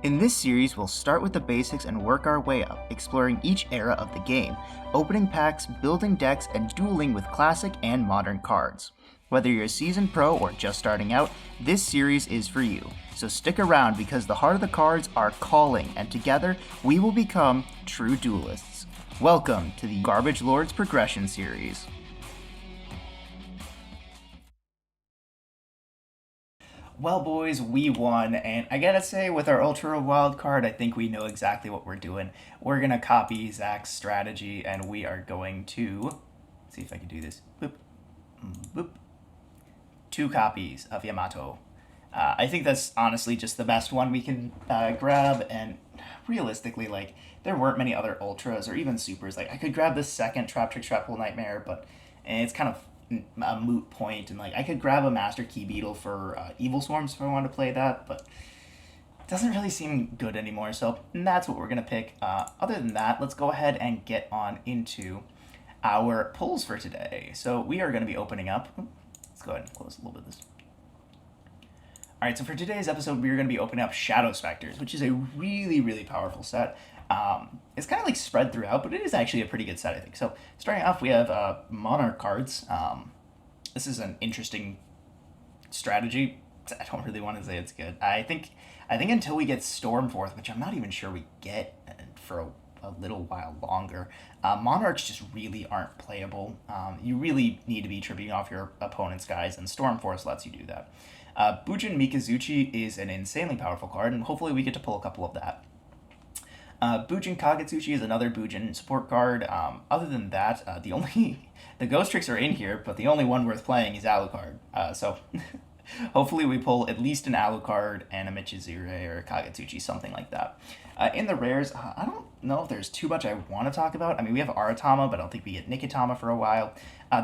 In this series, we'll start with the basics and work our way up, exploring each era of the game, opening packs, building decks, and dueling with classic and modern cards. Whether you're a seasoned pro or just starting out, this series is for you. So stick around because the heart of the cards are calling, and together we will become true duelists. Welcome to the Garbage Lords Progression Series. Well, boys, we won, and I gotta say, with our Ultra Wild card, I think we know exactly what we're doing. We're gonna copy Zach's strategy, and we are going to see if I can do this. Boop, boop. 2 copies of Yamato. I think that's honestly just the best one we can grab, and realistically, like, there weren't many other ultras or even supers. Like, I could grab the second Trap Trick Trap Hole Nightmare, but it's kind of a moot point, and like I could grab a Master Key Beetle for Evil Swarms if I wanted to play that, but it doesn't really seem good anymore, so that's what we're going to pick. Other than that, let's go ahead and get on into our pulls for today. So we are going to be opening up. Let's go ahead and close a little bit of this. Alright, so for today's episode, we're going to be opening up Shadow Specters, which is a really, really powerful set. It's kind of like spread throughout, but it is actually a pretty good set, I think. So starting off, we have Monarch cards. This is an interesting strategy. I don't really want to say it's good. I think until we get Stormforth, which I'm not even sure we get for a little while longer, Monarchs just really aren't playable. You really need to be tripping off your opponent's guys, and Stormforce lets you do that. Bujin Mikazuchi is an insanely powerful card, and hopefully we get to pull a couple of that. Bujin Kagetsuchi is another Bujin support card. Other than that, the Ghost Tricks are in here, but the only one worth playing is Alucard. So hopefully we pull at least an Alucard and a Michizure or Kagetsuchi, something like that. In the rares, I don't know if there's too much I want to talk about. I mean, we have Aratama, but I don't think we get Nikitama for a while.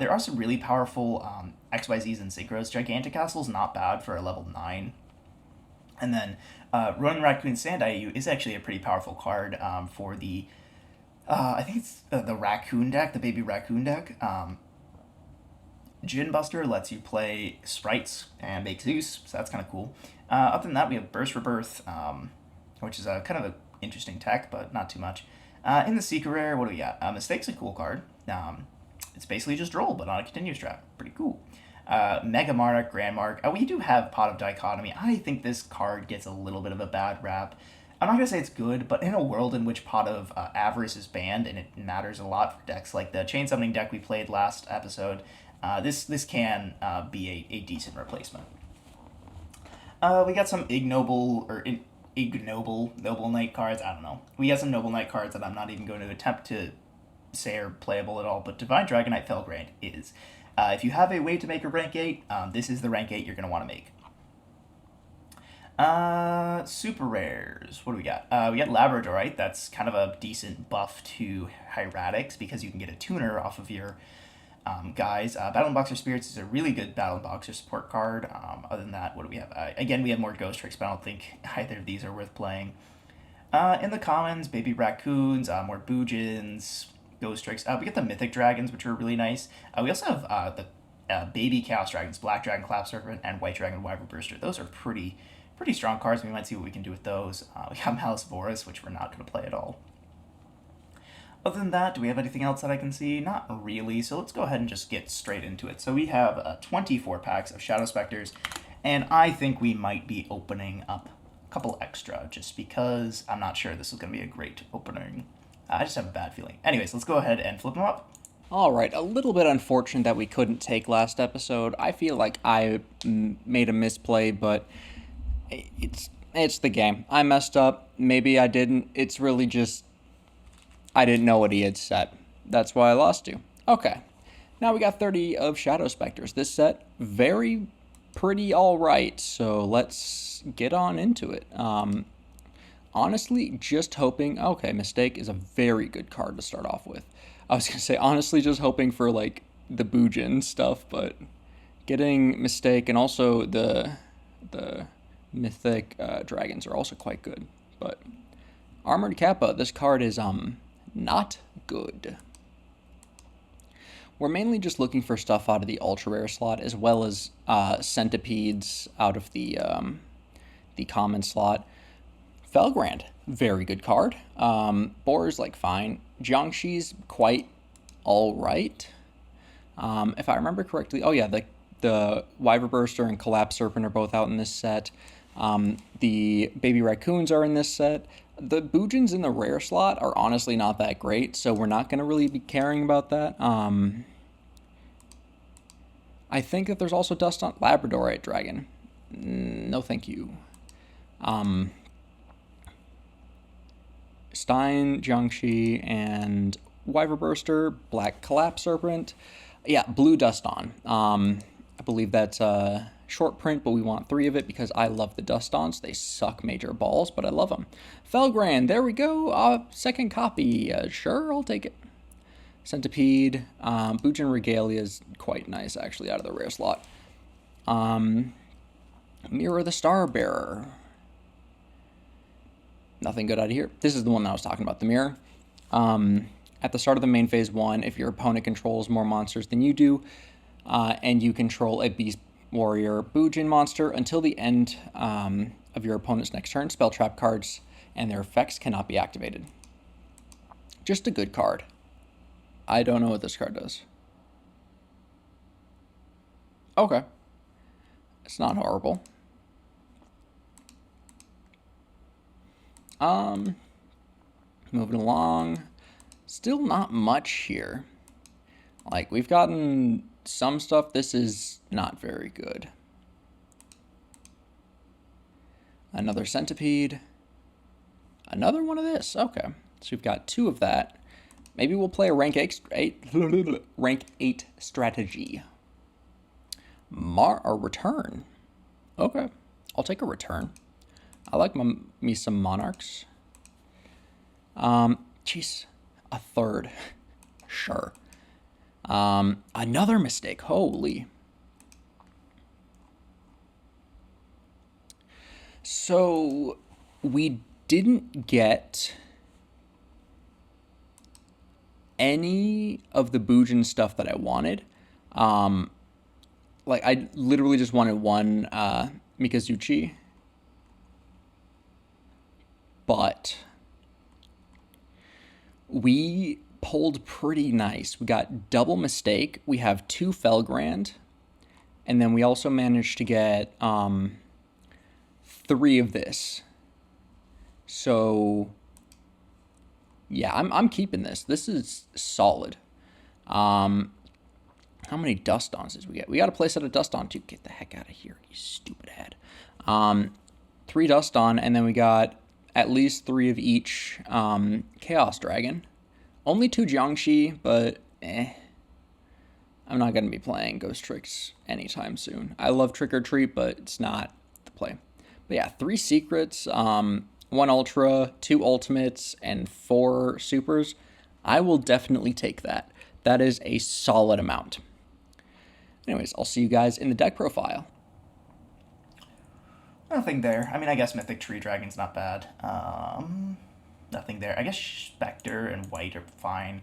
There are some really powerful XYZs and Synchros. Gigantic Castle's not bad for a level 9. And then Ronin Raccoon Sandaiyu is actually a pretty powerful card for the, I think it's the Raccoon deck, the Baby Raccoon deck. Djinn Buster lets you play sprites and make Zeus, so that's kind of cool. Other than that, we have Burst Rebirth, which is a kind of an interesting tech, but not too much. In the Secret Rare, what do we got? Mistake's a cool card. It's basically just roll, but on a continuous trap. Pretty cool. Mega Monarch, Grand Mark. We do have Pot of Dichotomy. I think this card gets a little bit of a bad rap. I'm not going to say it's good, but in a world in which Pot of Avarice is banned, and it matters a lot for decks like the Chain Summoning deck we played last episode, this can be a decent replacement. We got some Ignoble Noble Knight cards. I don't know. We got some Noble Knight cards that I'm not even going to attempt to say are playable at all, but Divine Dragonite Felgrand is. If you have a way to make a rank 8, this is the rank 8 you're going to want to make. Super rares. What do we got? We got Labradorite. That's kind of a decent buff to Hieratics because you can get a tuner off of your guys. Battle Boxer Spirits is a really good Battle Boxer support card. Other than that, what do we have? Again, we have more Ghost Tricks, but I don't think either of these are worth playing. In the commons, Baby Raccoons, more Bujins, Ghost Tricks. We get the Mythic Dragons, which are really nice. We also have the Baby Chaos Dragons, Black Dragon Clap Serpent, and White Dragon Wyvern Burster. Those are pretty strong cards. We might see what we can do with those. We got Malice Vorus, which we're not going to play at all. Other than that, do we have anything else that I can see? Not really, so let's go ahead and just get straight into it. So we have 24 packs of Shadow Specters, and I think we might be opening up a couple extra, just because I'm not sure this is going to be a great opening. I just have a bad feeling. Anyways, let's go ahead and flip them up. Alright, a little bit unfortunate that we couldn't take last episode. I feel like I made a misplay, but it's the game. I messed up. Maybe I didn't. It's really just I didn't know what he had said. That's why I lost you. Okay. Now we got 30 of Shadow Specters. This set, very pretty alright, so let's get on into it. Honestly, just hoping... Okay, Mistake is a very good card to start off with. I was going to say, honestly, just hoping for, like, the Bujin stuff, but getting Mistake and also the Mythic Dragons are also quite good. But Armored Kappa, this card is, not good. We're mainly just looking for stuff out of the ultra rare slot, as well as centipedes out of the common slot. Felgrand, very good card. Boar's like fine. Jiangxi's quite all right. If I remember correctly, oh yeah, the Wyver Burster and Collapse Serpent are both out in this set. The Baby Raccoons are in this set. The Boojins in the rare slot are honestly not that great, so we're not going to really be caring about that. I think that there's also Dust on Labradorite Dragon. No, thank you. Stein, Jiangxi, and Wyver Burster, Black Collapse Serpent. Yeah, Blue Dust on. I believe that's a short print, but we want 3 of it because I love the Dust Ons. They suck major balls, but I love them. Felgrand, there we go. Second copy. Sure, I'll take it. Centipede. Boojin Regalia is quite nice, actually, out of the rare slot. Mirror the Starbearer. Nothing good out of here. This is the one that I was talking about, the mirror. At the start of the main phase 1, if your opponent controls more monsters than you do, and you control a Beast Warrior Boojin monster, until the end of your opponent's next turn, spell trap cards and their effects cannot be activated. Just a good card. I don't know what this card does. Okay. It's not horrible. Moving along. Still not much here. Like, we've gotten some stuff. This is not very good. Another Centipede. Another one of this. Okay. So we've got 2 of that. Maybe we'll play a rank 8 strategy. A return. Okay. I'll take a return. I like me some Monarchs. Jeez. A third. Sure. Another mistake. Holy. So, we didn't get any of the Boojin stuff that I wanted. Like, I literally just wanted one Mikazuchi. But we pulled pretty nice. We got double mistake. We have 2 Felgrand. And then we also managed to get 3 of this. So yeah, I'm keeping this. This is solid. How many Dust Ons did we get? We got a place at a Dust On too. Get the heck out of here, you stupid head. 3 Dust On, and then we got at least 3 of each Chaos Dragon. Only 2 Jiangxi, but I'm not going to be playing Ghost Tricks anytime soon. I love Trick or Treat, but it's not the play. But yeah, 3 Secrets, 1 Ultra, 2 Ultimates, and 4 Supers. I will definitely take that. That is a solid amount. Anyways, I'll see you guys in the deck profile. Nothing there. I mean, I guess Mythic Tree Dragon's not bad. Nothing there. I guess Spectre and White are fine.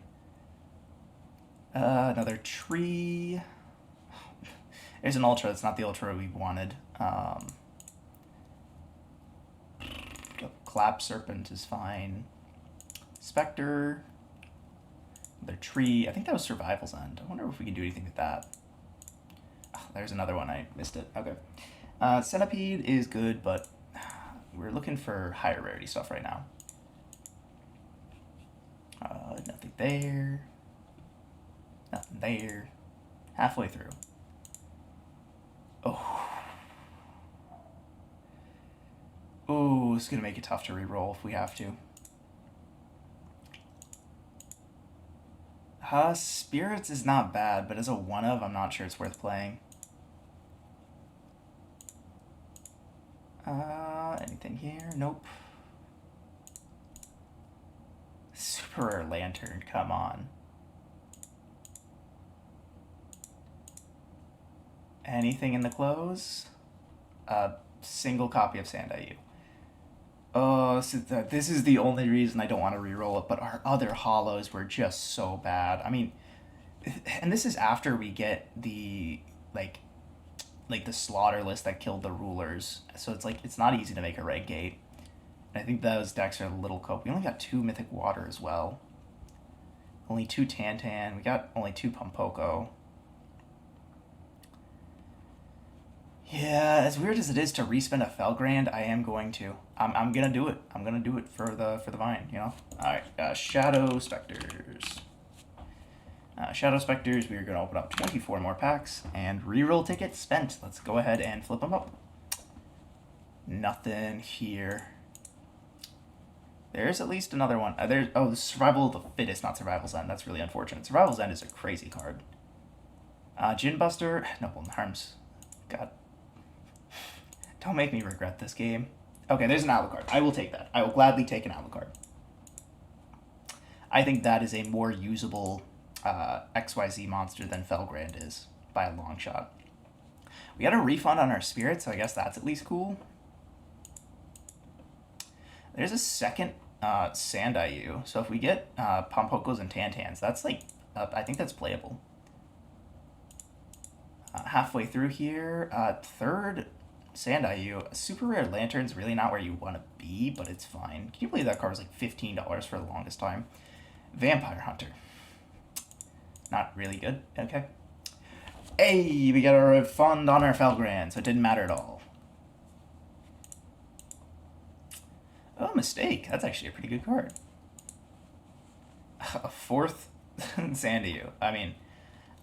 Another tree. There's an Ultra. It's not the Ultra we wanted. Clap Serpent is fine. Spectre. Another tree. I think that was Survival's End. I wonder if we can do anything with that. Oh, there's another one. I missed it. Okay. Centipede is good, but we're looking for higher rarity stuff right now. Nothing there. Nothing there. Halfway through. Oh. Oh, it's going to make it tough to reroll if we have to. Spirits is not bad, but as a one-of, I'm not sure it's worth playing. Anything here? Nope. Super Rare Lantern, come on. Anything in the close? A single copy of Sandayu. Oh, so this is the only reason I don't want to reroll it, but our other hollows were just so bad. I mean, and this is after we get the, like the slaughter list that killed the rulers. So it's like, it's not easy to make a red gate. I think those decks are a little cope. We only got two Mythic Water as well. Only two Tantan. We got only two Pumpoko. Yeah, as weird as it is to respend a Felgrand, I am going to. I'm gonna do it. I'm gonna do it for the vine. You know. All right. Shadow Specters. Shadow Specters. We are gonna open up 24 more packs and reroll tickets spent. Let's go ahead and flip them up. Nothing here. There's at least another one. There's the Survival of the Fittest, not Survival's End. That's really unfortunate. Survival's End is a crazy card. Gin Buster. Noble Harms. God, don't make me regret this game. Okay, there's an Alucard. I will take that. I will gladly take an Alucard. I think that is a more usable XYZ monster than Felgrand is by a long shot. We got a refund on our Spirit, so I guess that's at least cool. There's a second Sandaiu, so if we get Pumpokos and Tantans, that's like, I think that's playable. Halfway through here, third Sandaiu. Super Rare Lantern's really not where you want to be, but it's fine. Can you believe that card was like $15 for the longest time? Vampire Hunter. Not really good. Okay. Hey, we got a refund on our Felgrand, so it didn't matter at all. Oh, Mistake. That's actually a pretty good card. A fourth Sandaiu. I mean,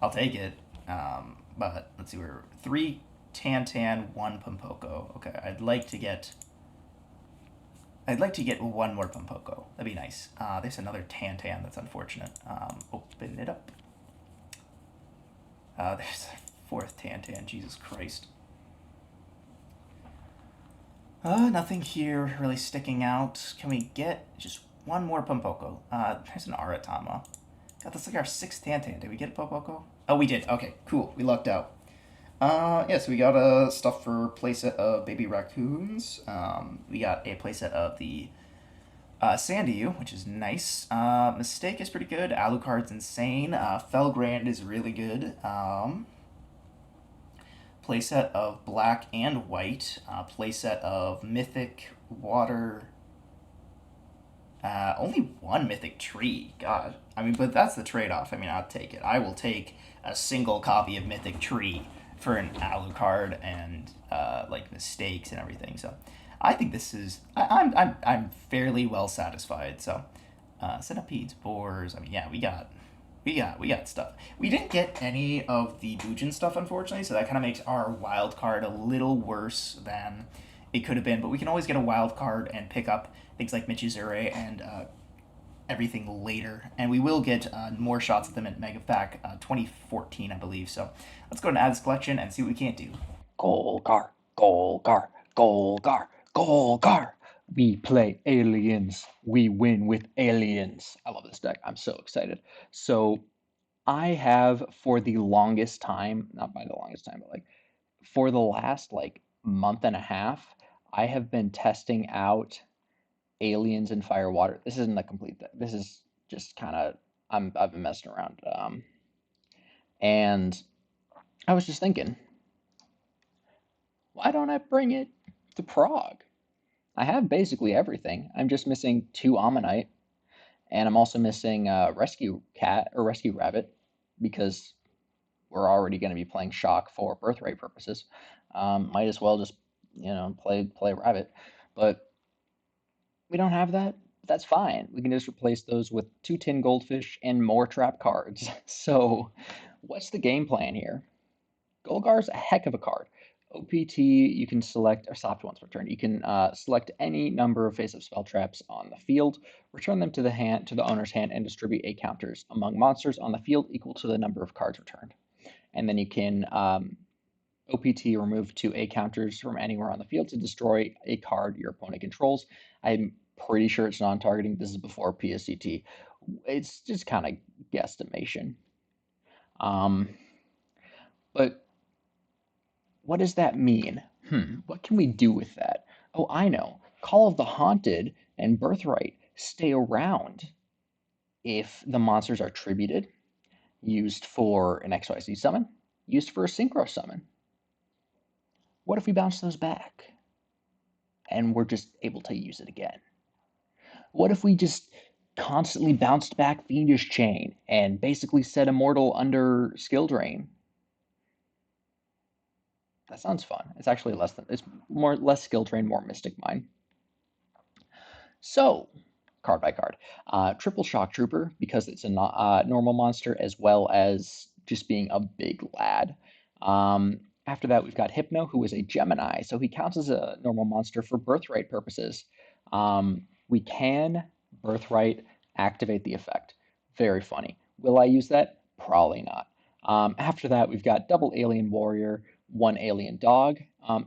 I'll take it. But let's see, we're three Tantan, one Pumpoko. Okay, I'd like to get one more Pumpoko. That'd be nice. There's another Tantan. That's unfortunate. Open it up. There's a fourth Tantan. Jesus Christ. Nothing here really sticking out. Can we get just one more Pumpoko? There's an Aratama. God, that's like our sixth Tantan. Did we get a Pumpoko? Oh, we did. Okay, cool. We lucked out. So we got stuff for playset of Baby Raccoons. We got a playset of the Sandaiu, which is nice. Mistake is pretty good. Alucard's insane. Felgrand is really good. Playset of Black and White. Playset of Mythic Water. Only one Mythic Tree. God. I mean, but that's the trade off. I mean, I'll take it. I will take a single copy of Mythic Tree for an Alucard and like mistakes and everything. So I think this is I'm fairly well satisfied. So centipedes, boars. I mean, yeah, we got stuff. We didn't get any of the Bujin stuff, unfortunately, so that kind of makes our wild card a little worse than it could have been. But we can always get a wild card and pick up things like Michizure and everything later. And we will get more shots at them at Mega Pack 2014, I believe. So let's go and add this collection and see what we can't do. Golgar, Golgar, Golgar, Golgar. We play aliens. We win with aliens. I love this deck. I'm so excited. So I have for the longest time, not by the longest time, but like for the last like month and a half, I have been testing out aliens and fire water. This isn't a complete deck. This is just kind of I've been messing around. And I was just thinking, why don't I bring it to Prague? I have basically everything. I'm just missing two Ammonite, and I'm also missing Rescue Cat or Rescue Rabbit because we're already going to be playing Shock for birthright purposes. Might as well just play Rabbit, but we don't have that. That's fine. We can just replace those with two Tin Goldfish and more trap cards. So, what's the game plan here? Golgar's a heck of a card. OPT, you can select, or stopped once per turn. You can select any number of face-up spell traps on the field, return them to the owner's hand, and distribute 8 counters among monsters on the field equal to the number of cards returned. And then you can OPT remove 2 8 counters from anywhere on the field to destroy a card your opponent controls. I'm pretty sure it's non-targeting. This is before PSCT. It's just kind of guesstimation. But what does that mean? What can we do with that? Oh, I know. Call of the Haunted and Birthright stay around if the monsters are tributed, used for an XYZ summon, used for a synchro summon. What if we bounce those back? and we're just able to use it again? What if we just constantly bounced back Fiendish Chain and basically set Immortal under skill drain? That sounds fun. It's actually it's more less skill drain, more Mystic Mine. So, card by card. Triple Shock Trooper, because it's a normal monster as well as just being a big lad. After that, we've got Hypno, who is a Gemini, so he counts as a normal monster for birthright purposes. We can birthright activate the effect. Very funny. Will I use that? Probably not. After that, we've got double Alien Warrior, one Alien Dog.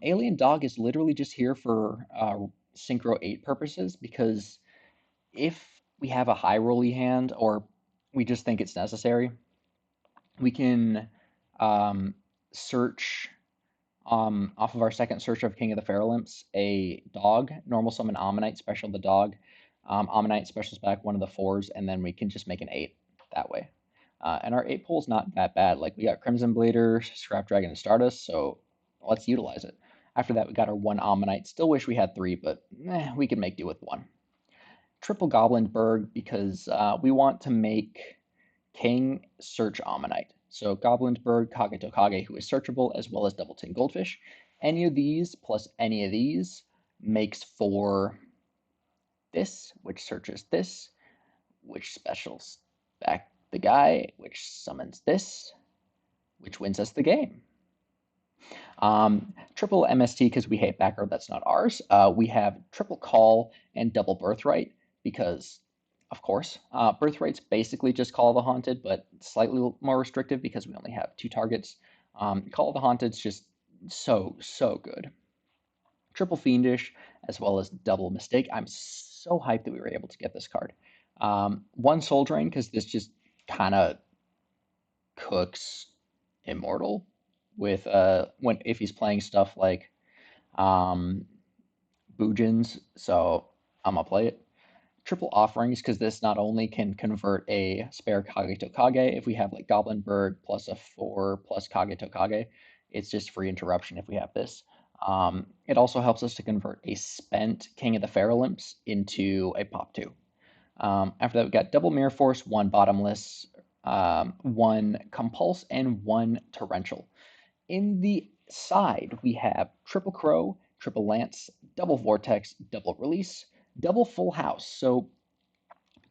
Alien Dog is literally just here for Synchro 8 purposes, because if we have a high rolly hand or we just think it's necessary, we can search off of our second search of King of the Fairlimps a dog, normal summon Ammonite, special the dog. Ammonite specials back one of the fours, and then we can just make an 8 that way. And our 8 pool's not that bad. Like, we got Crimson Blader, Scrap Dragon, and Stardust, so let's utilize it. After that, we got our 1 Ammonite. Still wish we had 3, but we can make do with 1. Triple Goblinberg, because we want to make King search Ammonite. So Goblinberg, Kagetokage, who is searchable, as well as Double Tin Goldfish. Any of these plus any of these makes for this, which searches this, which specials back the guy, which summons this, which wins us the game. Triple MST, because we hate back row, that's not ours. We have triple call and double birthright, because of course, birthright's basically just Call of the Haunted, but slightly more restrictive because we only have 2 targets. Call of the Haunted's just so good. Triple Fiendish, as well as double Mistake. I'm so hyped that we were able to get this card. 1 Soul Drain, because this just kind of cooks Immortal with if he's playing stuff like Boojins, so I'm gonna play it. Triple Offerings, because this not only can convert a spare Kagetokage if we have like Goblinberg plus a 4 plus Kagetokage, it's just free interruption if we have this. It also helps us to convert a spent King of the Fairlimps into a pop 2. After that, we've got double Mirror Force, 1 Bottomless, 1 Compulse, and 1 Torrential. In the side, we have Triple Crow, Triple Lance, double Vortex, double Release, double Full House. So,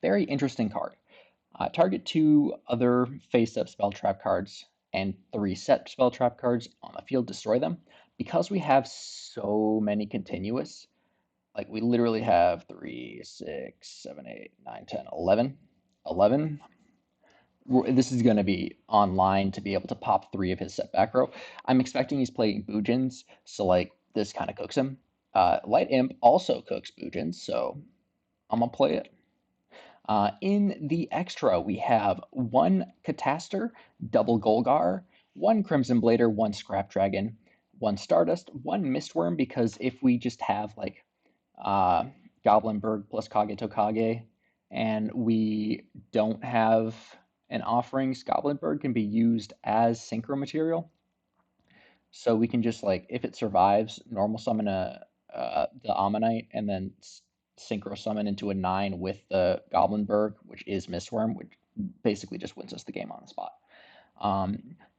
very interesting card. Target 2 other face-up spell trap cards and 3 set spell trap cards on the field, destroy them. Because we have so many continuous, like we literally have 3, 6, 7, 8, 9, 10, 11. 11. This is going to be online to be able to pop 3 of his set back row. I'm expecting he's playing Boojins, so like this kind of cooks him. Light Imp also cooks Boojins, so I'm going to play it. In the extra, we have 1 Cataster, double Golgar, 1 Crimson Blader, 1 Scrap Dragon, 1 Stardust, 1 Mistworm, because if we just have like Goblinberg plus Kagetokage and we don't have an offerings, Goblinberg can be used as synchro material. So we can just like, if it survives, normal summon the Ammonite and then synchro summon into a 9 with the Goblinberg, which is Mistworm, which basically just wins us the game on the spot.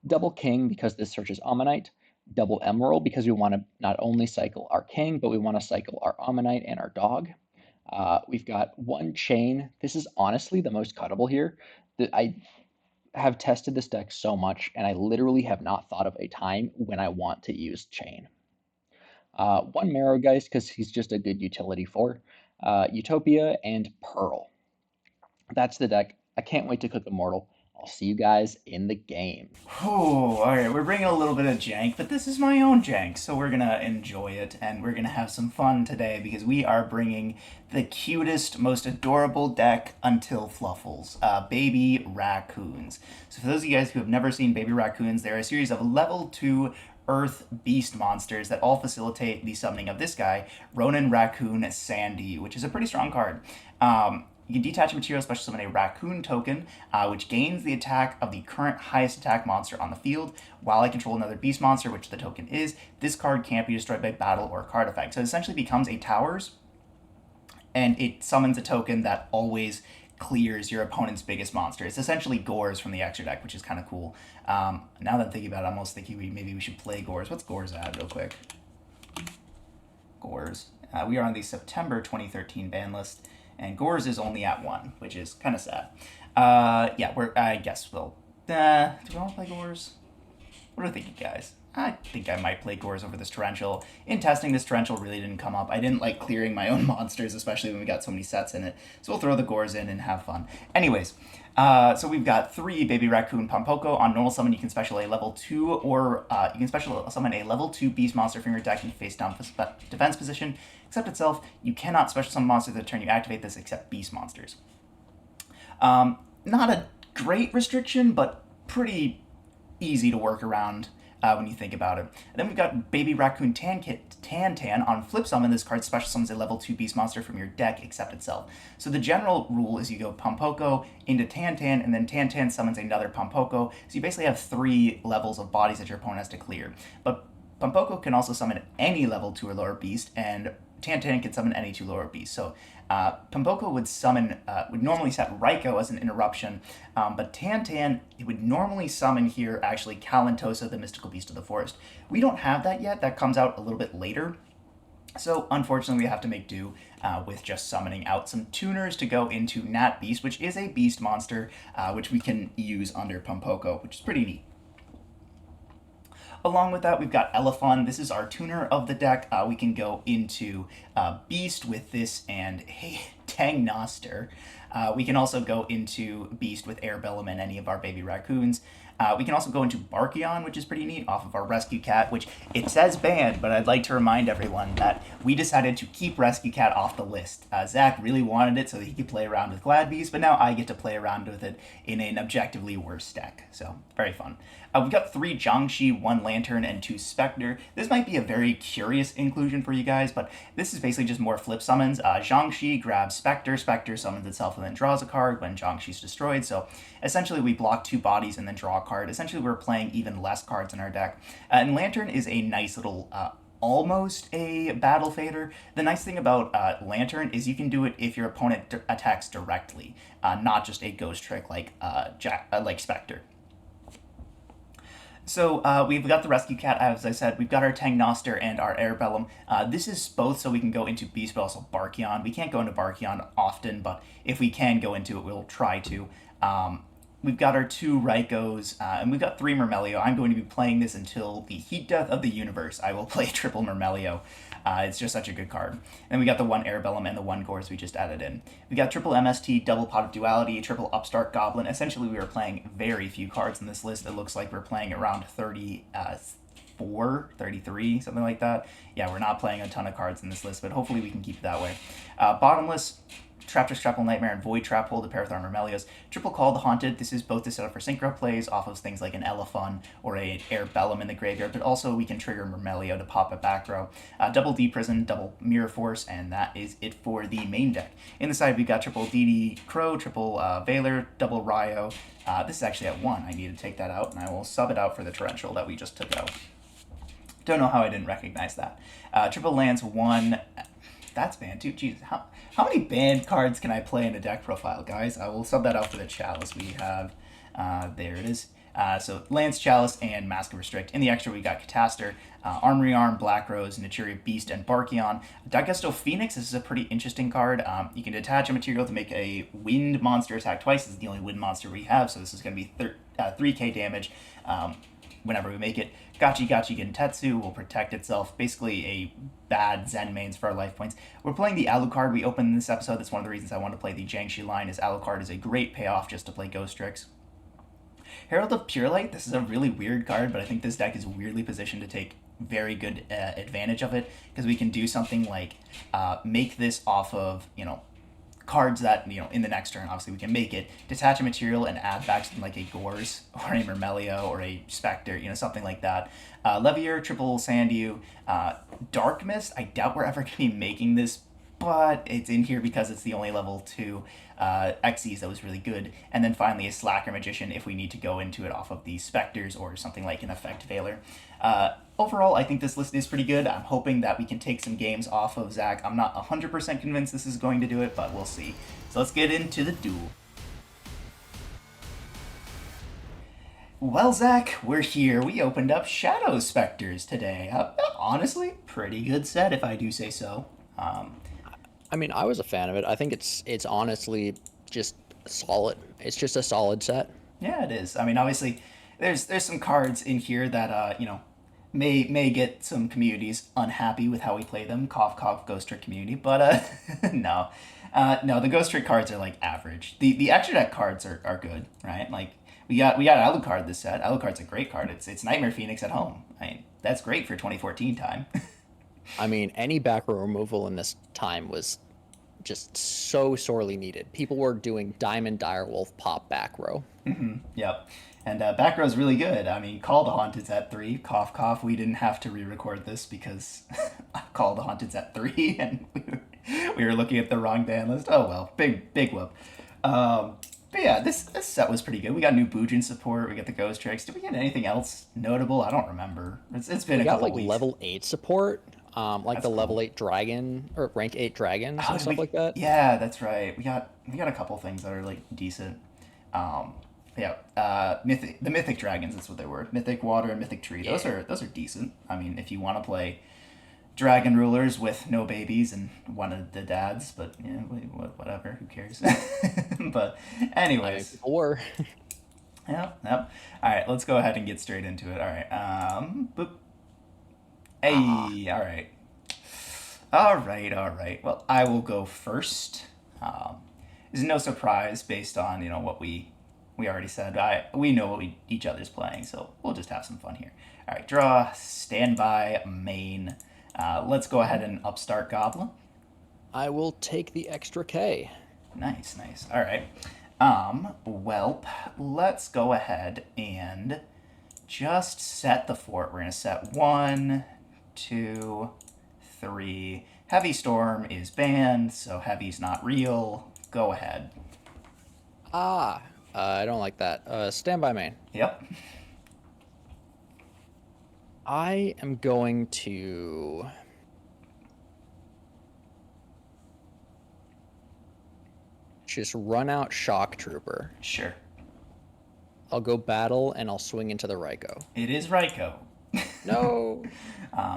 Double King, because this searches Ammonite. Double Emerald, because we want to not only cycle our King, but we want to cycle our Ammonite and our dog. We've got 1 Chain. This is honestly the most cuttable here. I have tested this deck so much, and I literally have not thought of a time when I want to use Chain. 1 Marrowgeist, because he's just a good utility for. Utopia, and Pearl. That's the deck. I can't wait to cook Immortal. I'll see you guys in the game. Oh, all right. We're bringing a little bit of jank, but this is my own jank, so we're gonna enjoy it and we're gonna have some fun today because we are bringing the cutest, most adorable deck until Fluffles, baby raccoons. So for those of you guys who have never seen baby raccoons, they're a series of level 2 Earth Beast monsters that all facilitate the summoning of this guy, Ronin Raccoon Sandy, which is a pretty strong card. You can detach a material, special summon a raccoon token, which gains the attack of the current highest attack monster on the field. While I control another beast monster, which the token is, this card can't be destroyed by battle or card effect. So it essentially becomes a towers, and it summons a token that always clears your opponent's biggest monster. It's essentially Gores from the extra deck, which is kind of cool. Now that I'm thinking about it, I'm almost thinking maybe we should play Gores. What's Gores at, real quick? Gores. We are on the September 2013 ban list, and Gores is only at 1, which is kind of sad. Yeah, I guess we'll. Do we want to play Gores? What do you think, guys? I think I might play Gores over this Torrential. In testing, this Torrential really didn't come up. I didn't like clearing my own monsters, especially when we got so many sets in it. So we'll throw the Gores in and have fun. Anyways, so we've got 3 Baby Raccoon Pampoko. On normal summon, you can special a level 2, or you can special summon a level 2 beast monster from your deck in face down defense position. Except itself, you cannot special summon monsters the turn you activate this except beast monsters. Not a great restriction, but pretty easy to work around when you think about it. And then we've got Baby Raccoon Tan. On flip summon, this card special summons a level 2 beast monster from your deck except itself. So the general rule is you go Pampoko into Tan, and then Tan summons another Pampoko. So you basically have 3 levels of bodies that your opponent has to clear. But Pampoko can also summon any level 2 or lower beast, and Tan can summon any 2 lower beasts. So Pampoko would normally set Raikou as an interruption, but Tan it would normally summon here actually Kalantosa, the mystical beast of the forest. We don't have that yet. That comes out a little bit later. So unfortunately, we have to make do with just summoning out some tuners to go into Nat Beast, which is a beast monster, which we can use under Pampoko, which is pretty neat. Along with that, we've got Elephant. This is our tuner of the deck. We can go into Beast with this and Tang Noster. We can also go into Beast with Airbellum and any of our baby raccoons. We can also go into Barkion, which is pretty neat, off of our Rescue Cat, which it says banned, but I'd like to remind everyone that we decided to keep Rescue Cat off the list. Zach really wanted it so that he could play around with Glad Beast, but now I get to play around with it in an objectively worse deck. So, very fun. We've got 3 Jiangshi, 1 Lantern, and 2 Spectre. This might be a very curious inclusion for you guys, but this is basically just more flip summons. Jiangshi grabs Spectre, Spectre summons itself and then draws a card when Jiangshi's destroyed. So essentially we block 2 bodies and then draw a card. Essentially we're playing even less cards in our deck. And Lantern is a nice little almost a battle fader. The nice thing about Lantern is you can do it if your opponent attacks directly, not just a ghost trick like Spectre. So we've got the Rescue Cat, as I said. We've got our Tang Noster and our Airbellum. This is both so we can go into Beast, but also Barkion. We can't go into Barkion often, but if we can go into it, we'll try to. We've got our 2 Raikous, and we've got 3 Murmelio. I'm going to be playing this until the heat death of the universe. I will play triple Murmelio. It's just such a good card. And we got the 1 Airbellum and the 1 Gores we just added in. We got triple MST, double Pot of Duality, triple Upstart Goblin. Essentially, we are playing very few cards in this list. It looks like we're playing around 34, 33, something like that. Yeah, we're not playing a ton of cards in this list, but hopefully we can keep it that way. Bottomless, Traptrix, Trapple Nightmare, and Void Trap Hole to pair with our Murmelios. Triple Call the Haunted. This is both to set up for synchro plays off of things like an Elephant or a Airbellum in the graveyard, but also we can trigger Murmelio to pop a back row. Double D Prison, double Mirror Force, and that is it for the main deck. In the side, we've got triple DD Crow, triple Valor, double Ryo. This is actually at 1. I need to take that out, and I will sub it out for the Torrential that we just took out. Don't know how I didn't recognize that. Triple Lance 1. That's banned too. Jeez, how many banned cards can I play in a deck profile, guys? I will sub that out for the Chalice. We have, there it is. So Lance, Chalice, and Mask of Restrict. In the extra, we got Cataster, Armory Arm, Black Rose, Naturia Beast, and Barkion. Dagusto Phoenix, this is a pretty interesting card. You can detach a material to make a wind monster attack twice. This is the only wind monster we have, so this is going to be 3k damage whenever we make it. Gachi Gentetsu will protect itself. Basically a bad Zen mains for our life points. We're playing the Alucard we opened in this episode. That's one of the reasons I want to play the Jiangshi line, is Alucard is a great payoff just to play Ghost Tricks. Herald of Pure Light, this is a really weird card, but I think this deck is weirdly positioned to take very good advantage of it, because we can do something like make this off of, cards that, in the next turn, obviously we can make it, detach a material and add back something like a Gores or a Murmelio or a Spectre, something like that. Levier, triple Sandew, Dark Mist, I doubt we're ever going to be making this but it's in here because it's the only level 2 Xyz that was really good. And then finally a Slacker Magician if we need to go into it off of the Specters or something like an Effect Veiler. Overall, I think this list is pretty good. I'm hoping that we can take some games off of Zach. I'm not 100% convinced this is going to do it, but we'll see. So let's get into the duel. Well, Zach, we're here. We opened up Shadow Specters today. Honestly, pretty good set if I do say so. I mean, I was a fan of it. I think it's honestly just solid. It's just a solid set. Yeah, it is. I mean, obviously, there's some cards in here that may get some communities unhappy with how we play them. Cough cough Ghost Trick community, but no, no, the Ghost Trick cards are like average. The extra deck cards are good, right? Like we got Alucard this set. Alucard's a great card. It's Nightmare Phoenix at home. I mean, that's great for 2014 time. I mean, any back row removal in this time was just so sorely needed. People were doing Diamond Direwolf pop back row. Yep. And back row's really good. I mean, Call the Haunted's at 3. Cough, cough. We didn't have to re-record this because Call the Haunted's at 3 and we were looking at the wrong ban list. Oh, well. Big whoop. But yeah, this set was pretty good. We got new Boojin support. We got the Ghost Tricks. Did we get anything else notable? I don't remember. It's been We a got couple like weeks. level 8 support, like That's the cool. level 8 dragon or rank 8 dragons Oh, and stuff like that. yeah, that's right. We got a couple things that are like decent. Um, yeah, the mythic dragons. That's what they were. Mythic water and mythic tree. Yeah. Those are decent. I mean, if you want to play dragon rulers with no babies and one of the dads, but yeah, whatever. Who cares? But I mean, anyways, people were. yep, yep. All right, let's go ahead and get straight into it. All right. Boop. Ah, Hey. All right. All right. All right. Well, I will go first. Um, it's no surprise based on what we already said. We know what each other's playing, so we'll just have some fun here. All right. Draw. Standby. Main. Let's go ahead and upstart Goblin. I will take the extra K. Nice. Nice. All right. Well, let's go ahead and just set the fort. We're gonna set 1, 2, 3. Heavy Storm is banned, so Heavy's not real. Go ahead. Ah, I don't like that. Standby main. Yep. I am going to just run out Shock Trooper. Sure. I'll go battle and I'll swing into the Ryko. It is Ryko. No.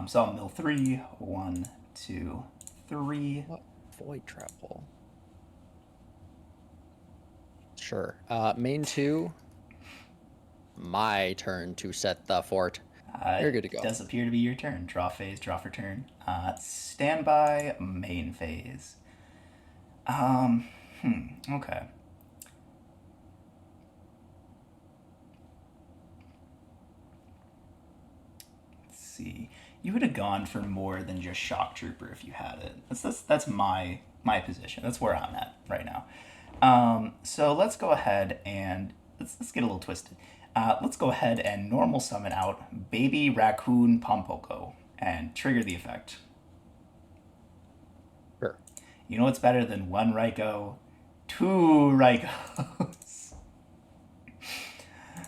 So I'll mill 3. 1, 2, 3. What? Void Trap Hole. Sure. Main 2. My turn to set the fort. You're good to go. It does appear to be your turn. Draw phase, draw for turn. Standby, main phase. Okay. Let's see. You would have gone for more than just Shock Trooper if you had it. That's my position. That's where I'm at right now. So let's go ahead and let's get a little twisted. Let's go ahead and normal summon out Baby Raccoon Pompoko and trigger the effect. Sure. You know what's better than one Ryko? 2 Rykos.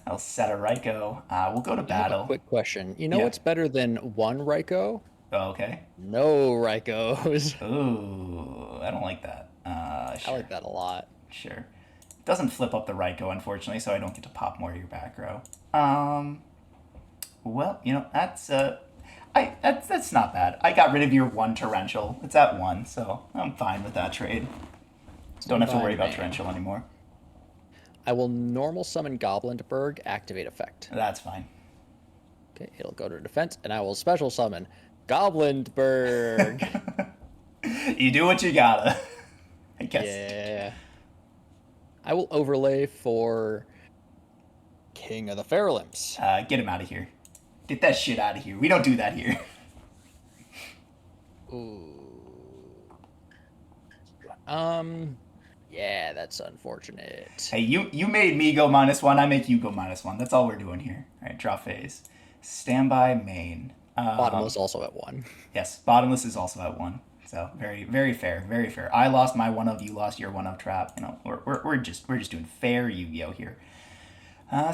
I'll set a Ryko. We'll go to I have a battle. quick question. You know Yeah. what's better than one Ryko? Oh, okay. No Rykos. Ooh, I don't like that. I Sure, like that a lot. sure. Doesn't flip up the Ryko, unfortunately, so I don't get to pop more of your back row. Well, that's not bad. I got rid of your one torrential. It's at 1, so I'm fine with that trade. Don't have to worry Standby about main. torrential anymore. I will normal summon Goblinberg, activate effect. That's fine. Okay, it'll go to defense, and I will special summon Goblinberg. You do what you gotta. I guess. Yeah. I will overlay for King of the Fairlimps. Get him out of here. Get that shit out of here. We don't do that here. Ooh. Yeah, that's unfortunate. Hey, you made me go -1. I make you go -1. That's all we're doing here. All right, draw phase. Standby main. Bottomless also at 1. Yes, bottomless is also at 1. So very fair, very fair. I lost my one of, you lost your one of trap. We're just doing fair Yu-Gi-Oh here.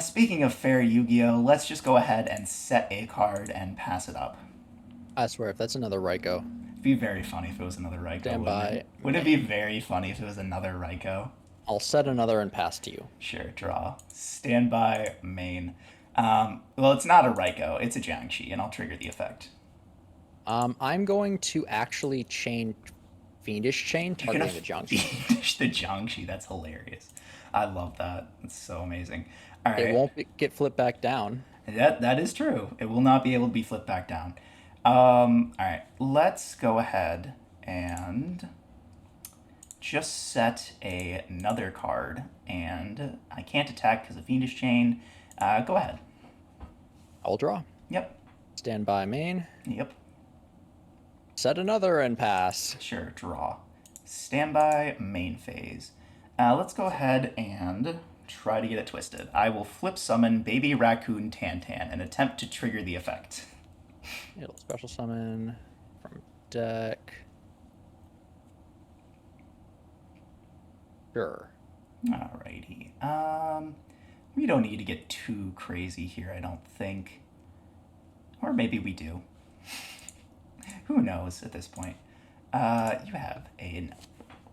Speaking of fair Yu-Gi-Oh, let's just go ahead and set a card and pass it up. I swear, if that's another Ryko, It'd be very funny if it was another Raiko, stand wouldn't it? by Wouldn't it be main. very funny if it was another Raiko? I'll set another and pass to you. Sure, draw. Standby main. Well, it's not a Raiko, it's a Jiangxi, and I'll trigger the effect. I'm going to actually chain Fiendish Chain, You're gonna targeting the Jiangxi. finish the Jiangxi. That's hilarious. I love that. It's so amazing. All It right, won't get flipped back down. that is true. It will not be able to be flipped back down. All right, let's go ahead and just set another card, and I can't attack because of Fiendish Chain. Go ahead. I'll draw. Yep. Stand by main. Yep. Set another and pass. Sure. Draw. Standby main phase. Let's go ahead and try to get it twisted. I will flip summon Baby Raccoon Tantan and attempt to trigger the effect. It'll special summon from deck. Sure. Alrighty. We don't need to get too crazy here, I don't think. Or maybe we do. Who knows at this point? You have an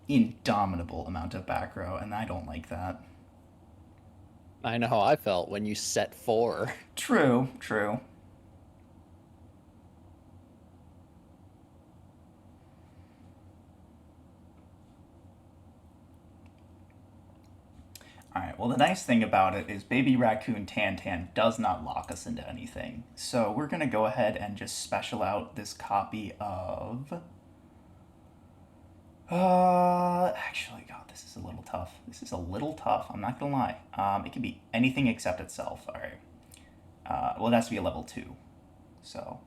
indomitable amount of back row, and I don't like that. I know how I felt when you set 4. True, true. Alright, well, the nice thing about it is Baby Raccoon Tantan does not lock us into anything. So we're going to go ahead and just special out this copy of. Actually, God, this is a little tough. This is a little tough, I'm not going to lie. It can be anything except itself. Alright. Well, it has to be a level 2. So,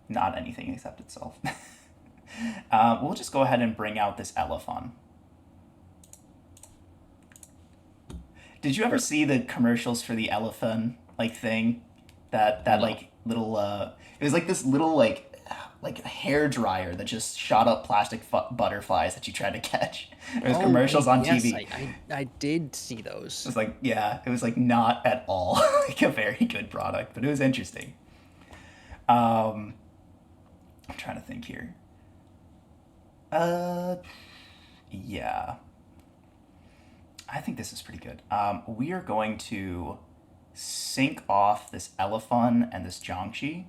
not anything except itself. We'll just go ahead and bring out this elephant. Did you ever see the commercials for the elephant like thing? That No. like little it was like this little like hair dryer that just shot up plastic butterflies that you tried to catch. There was commercials on yes, TV. I did see those. It was like, yeah, it was like not at all like a very good product, but it was interesting. I'm trying to think here. Uh yeah. I think this is pretty good. We are going to sync off this Elephant and this Jiangxi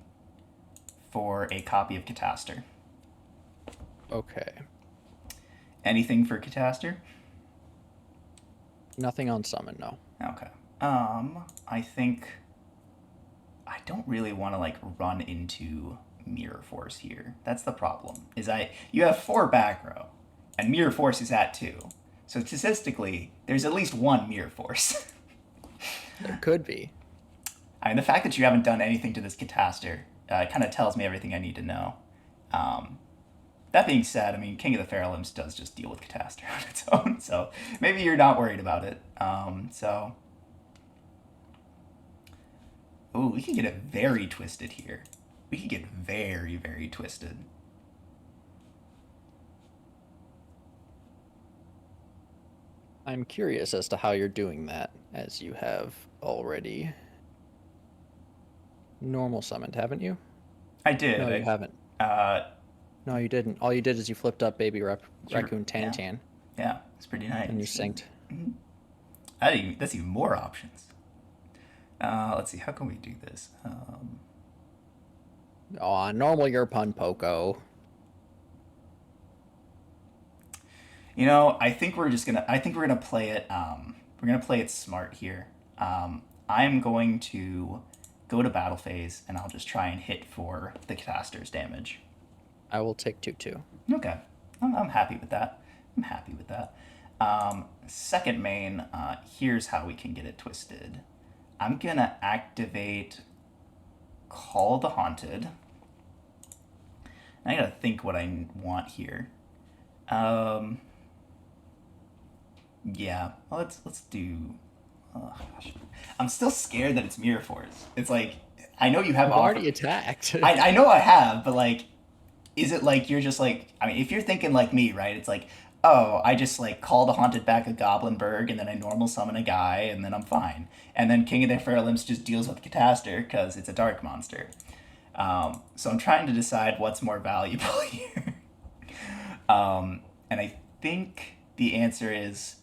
for a copy of Cataster. Okay. Anything for Cataster? Nothing on summon, no. Okay. I think I don't really want to like run into Mirror Force here. That's the problem. You have 4 back row, and Mirror Force is at 2. So statistically, there's at least 1 Mirror Force. There could be. The fact that you haven't done anything to this Cataster kind of tells me everything I need to know. That being said, I mean, King of the Fairlimbs does just deal with Cataster on its own, so maybe you're not worried about it. Ooh, we could get it very twisted here. We could get very, very twisted. I'm curious as to how you're doing that, as you have already normal summoned, haven't you? I did. No, you haven't. No, you didn't. All you did is you flipped up Baby Raccoon Yeah. Tantan, Yeah, it's pretty nice. and you synced. That's even more options. Let's see, how can we do this? Oh, normal your pun Poco. I think we're gonna play it. We're gonna play it smart here. I'm going to go to battle phase, and I'll just try and hit for the Cataster's damage. I will take 2/2. Okay, I'm happy with that. I'm happy with that. Second main, here's how we can get it twisted. I'm gonna activate Call the Haunted. I gotta think what I want here. Yeah, well, let's do. Oh gosh, I'm still scared that it's Mirror Force. It's like I know you have You've already attacked. I know I have, but like is it like you're just like, I mean, if you're thinking like me, right? It's like, oh, I just like call the haunted back a Goblinberg and then I normal summon a guy and then I'm fine. And then King of the Fairlimps just deals with Cataster because it's a dark monster. So I'm trying to decide what's more valuable here. And I think the answer is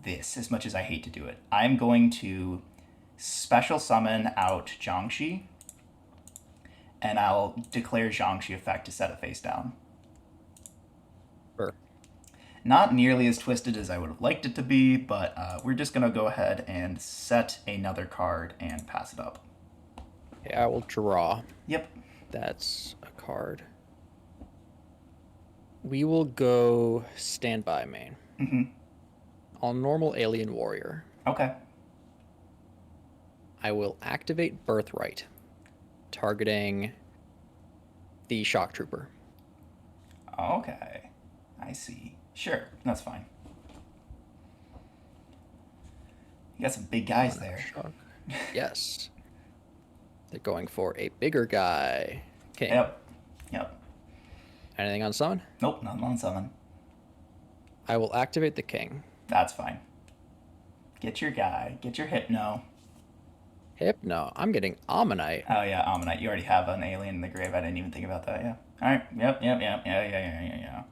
this, as much as I hate to do it. I'm going to special summon out Jiangxi, and I'll declare Jiangxi effect to set it face down. Sure. Not nearly as twisted as I would have liked it to be, but we're just going to go ahead and set another card and pass it up. Okay, I will draw. Yep. That's a card. We will go standby main. On normal alien warrior, Okay. I will activate Birthright, targeting the shock trooper. Okay. I see. Sure, that's fine. You got some big guys there. Shock. Yes. They're going for a bigger guy. King. Yep. Yep. Anything on summon? Nope, not on summon. I will activate the king. That's fine. Get your guy. Get your Hypno. Hypno. I'm getting Ammonite. Oh yeah, Ammonite. You already have an alien in the grave. I didn't even think about that. Yeah. All right. Yep. Yeah.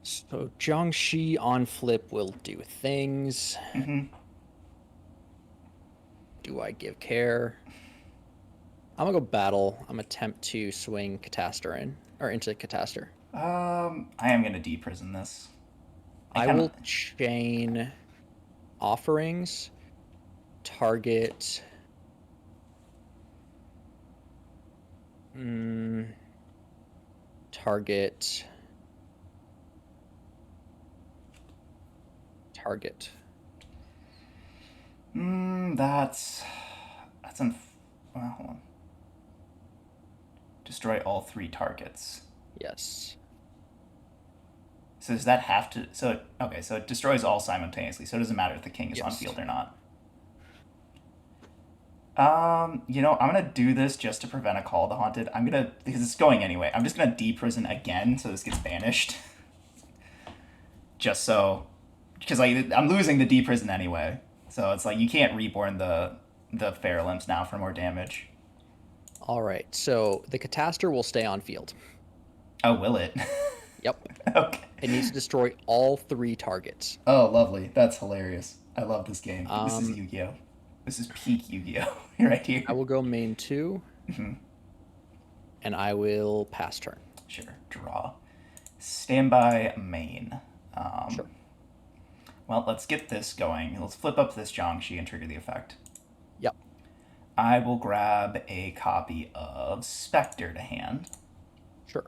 So Jiangxi on flip will do things. Do I give care? I'm gonna go battle. I'm gonna attempt to swing Cataster in, or into Cataster. I am gonna deprison this. I will chain offerings. Target. Target. Target. That's well, hold on. Destroy all 3 targets. Yes. So does that have to? So okay, so it destroys all simultaneously. So it doesn't matter if the king is on Yes. field or not. I'm gonna do this just to prevent a call of the haunted. Because it's going anyway. I'm just gonna deprison again, so this gets banished. Just so, because I'm losing the deprison anyway. So it's like you can't reborn the Fairlimps now for more damage. All right. So the Cataster will stay on field. Oh, will it? Yep. Okay. It needs to destroy all 3 targets. Oh, lovely. That's hilarious. I love this game. This is Yu-Gi-Oh. This is peak Yu-Gi-Oh right here. I will go main 2. And I will pass turn. Sure. Draw. Standby main. Sure. Well, let's get this going. Let's flip up this Jiangxi and trigger the effect. Yep. I will grab a copy of Specter to hand. Sure.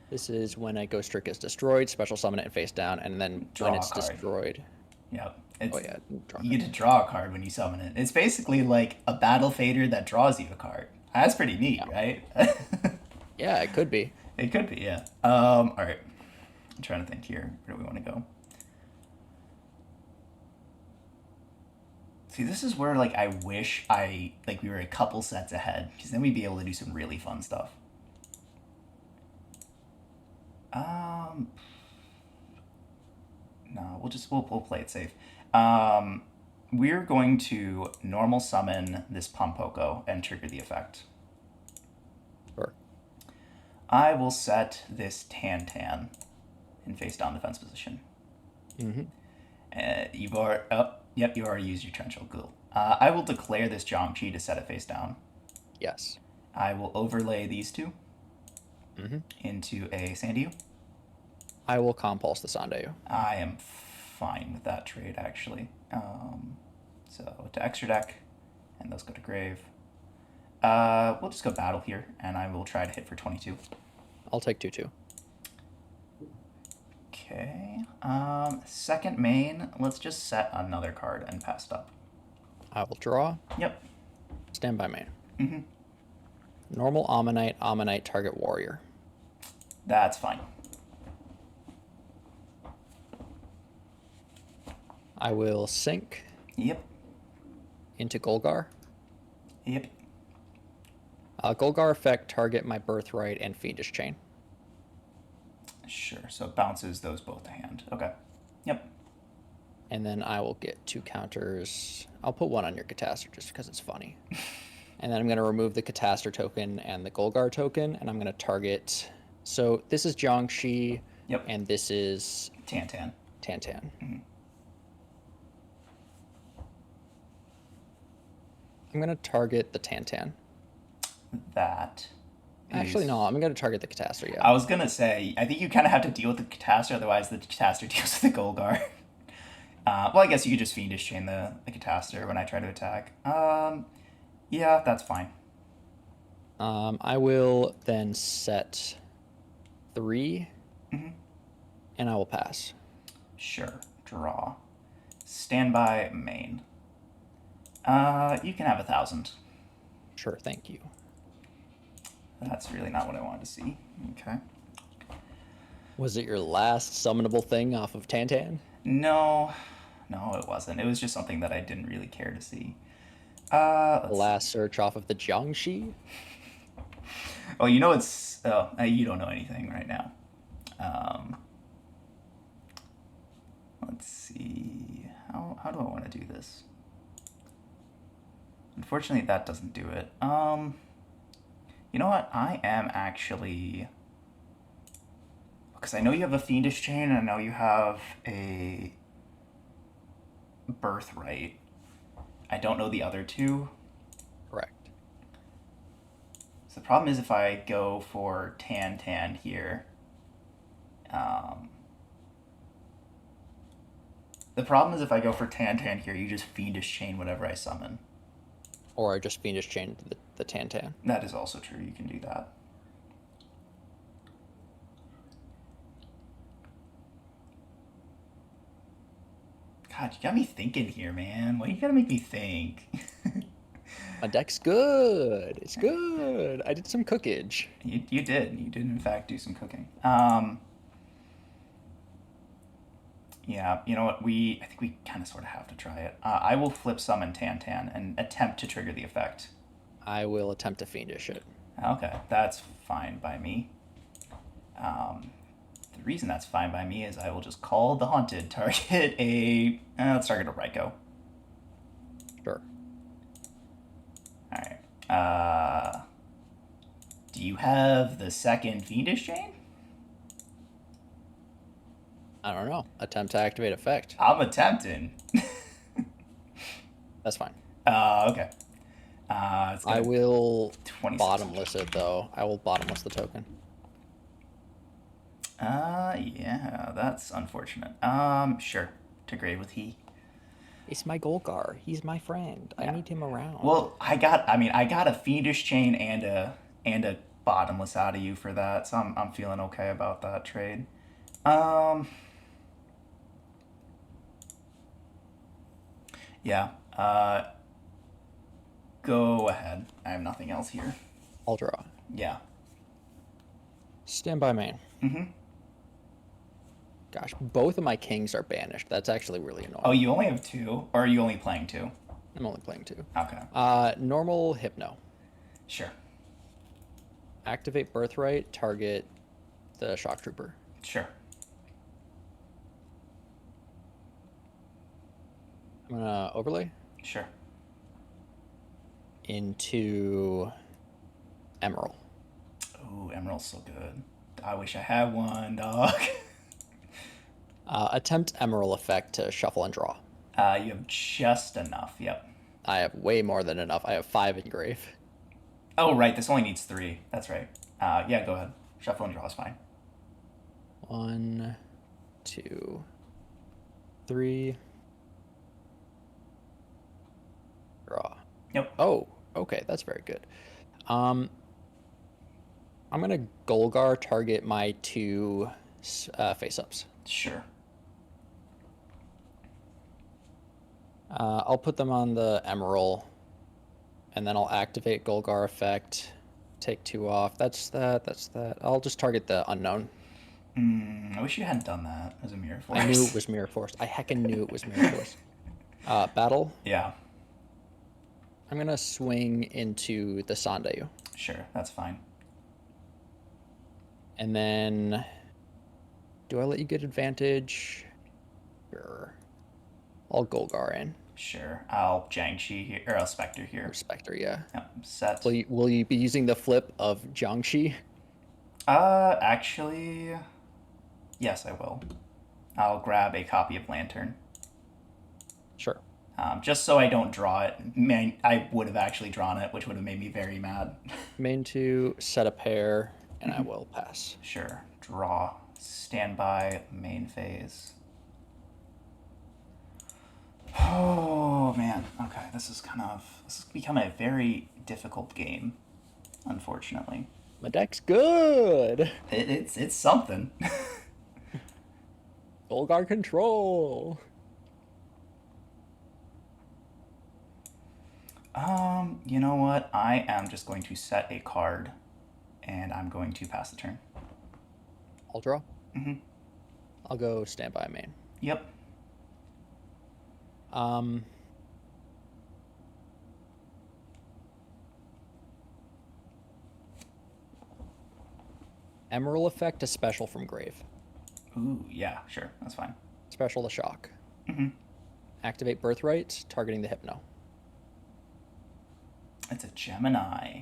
This is when a Ghost Trick is destroyed, special summon it and face down, and then Draw when it's a card. destroyed. Yep. Oh yeah, You get to draw a card when you summon it. It's basically like a battle fader that draws you a card. That's pretty neat, right? Yeah, it could be. It could be, yeah. All right. I'm trying to think here. Where do we want to go? See, this is where like I wish we were a couple sets ahead, because then we'd be able to do some really fun stuff. No, we'll play it safe. We're going to normal summon this Pompoko and trigger the effect. Sure. I will set this Tan in face down defense position. You've already you already used your torrential ghoul. I will declare this Jiangxi to set it face down. Yes. I will overlay these 2 into a Sandiu. I will compulse the Sandayu. I am fine with that trade, actually. So to extra deck, and those go to grave. We'll just go battle here, and I will try to hit for 22. I'll take 2/2. Okay. Second main, let's just set another card and pass it up. I will draw. Yep. Standby main. Normal Ammonite, target warrior. That's fine. I will sink Yep. into Golgar. Yep. Golgar effect, target my Birthright and Fiendish Chain. Sure. So it bounces those both to hand. Okay. Yep. And then I will get 2 counters. I'll put 1 on your Catastor just because it's funny. And then I'm going to remove the Catastor token and the Golgar token, and I'm going to target. So this is Jiangxi, Yep. and this is Tan. Tantan. Mm-hmm. I'm going to target the Tantan. That. Actually, no, I'm going to target the Catastor, yeah. I was gonna say, I think you kind of have to deal with the Catastor, otherwise the Catastor deals with the Golgar. Well, I guess you could just Fiendish Chain the Catastor when I try to attack. Yeah, that's fine. I will then set 3, and I will pass. Sure. Draw. Standby main. You can have 1,000. Sure, thank you. That's really not what I wanted to see. Okay. Was it your last summonable thing off of Tantan? No, it wasn't. It was just something that I didn't really care to see. The last search off of the Jiangxi? Oh, you know it's. Oh, you don't know anything right now. Let's see. How do I want to do this? Unfortunately, that doesn't do it. You know what? I am actually. Because I know you have a Fiendish Chain, and I know you have a Birthright. I don't know the other two. Correct. So the problem is if I go for Tan here. The problem is if I go for Tan here, you just Fiendish Chain whatever I summon. Or I just Fiendish Chain the Tantan. That is also true. You can do that. God, you got me thinking here, man. Why you gotta make me think? My deck's good. It's good. I did some cookage. You did. You did, in fact, do some cooking. Yeah, you know what? I think we kind of sort of have to try it. I will flip summon Tantan and attempt to trigger the effect. I will attempt to Fiendish it. Okay, that's fine by me. The reason that's fine by me is I will just call the Haunted, target a... let's target a Raikou. Sure. Alright. Do you have the second Fiendish Chain? I don't know. Attempt to activate effect. I'm attempting. That's fine. Okay. I will 26. bottomless it, though. I will bottomless the token. Yeah, that's unfortunate. Sure. To grave with he. It's my Golgar. He's my friend. Yeah. I need him around. Well, I got a Fiendish Chain and a bottomless out of you for that, so I'm feeling okay about that trade. Yeah. Go ahead. I have nothing else here. I'll draw. Yeah. Stand by main. Mm-hmm. Gosh, both of my kings are banished. That's actually really annoying. Oh, you only have 2? Or are you only playing 2? I'm only playing 2. Okay. Normal Hypno. Sure. Activate Birthright, target the Shock Trooper. Sure. I'm gonna overlay Sure. into Emerald. Ooh, Emerald's so good. I wish I had one, dog. Attempt Emerald effect to shuffle and draw. You have just enough. Yep. I have way more than enough. I have 5 in grave. Oh, right. This only needs 3. That's right. Yeah, go ahead. Shuffle and draw is fine. 1, 2, 3. Draw. Yep. Oh, okay. That's very good. I'm gonna Golgar target my 2 face-ups. Sure. I'll put them on the Emerald, and then I'll activate Golgar effect, take 2 off. That's that. I'll just target the unknown. I wish you hadn't done that as a Mirror Force. I knew it was Mirror Force. I heckin' knew it was Mirror Force. Battle. Yeah. I'm gonna swing into the Sandayu. Sure, that's fine. And then, do I let you get advantage? Sure. I'll Golgar in. Sure. I'll Jiangshi here, or I'll Spectre Or here. Spectre, yeah. Yep, set. Will you be using the flip of Jiangxi? Actually, yes, I will. I'll grab a copy of Lantern. Sure. Just so I don't draw it. Man, I would have actually drawn it, which would have made me very mad. Main 2, set a pair, and I will pass. Sure. Draw. Standby. Main phase. Oh man. Okay, this has become a very difficult game, unfortunately. My deck's good. It's something. Golgar control. You know what? I am just going to set a card, and I'm going to pass the turn. I'll draw. I'll go standby main. Yep. Emerald effect, a special from Grave. Ooh, yeah, sure, that's fine. Special to shock. Activate Birthright, targeting the Hypno. It's a Gemini.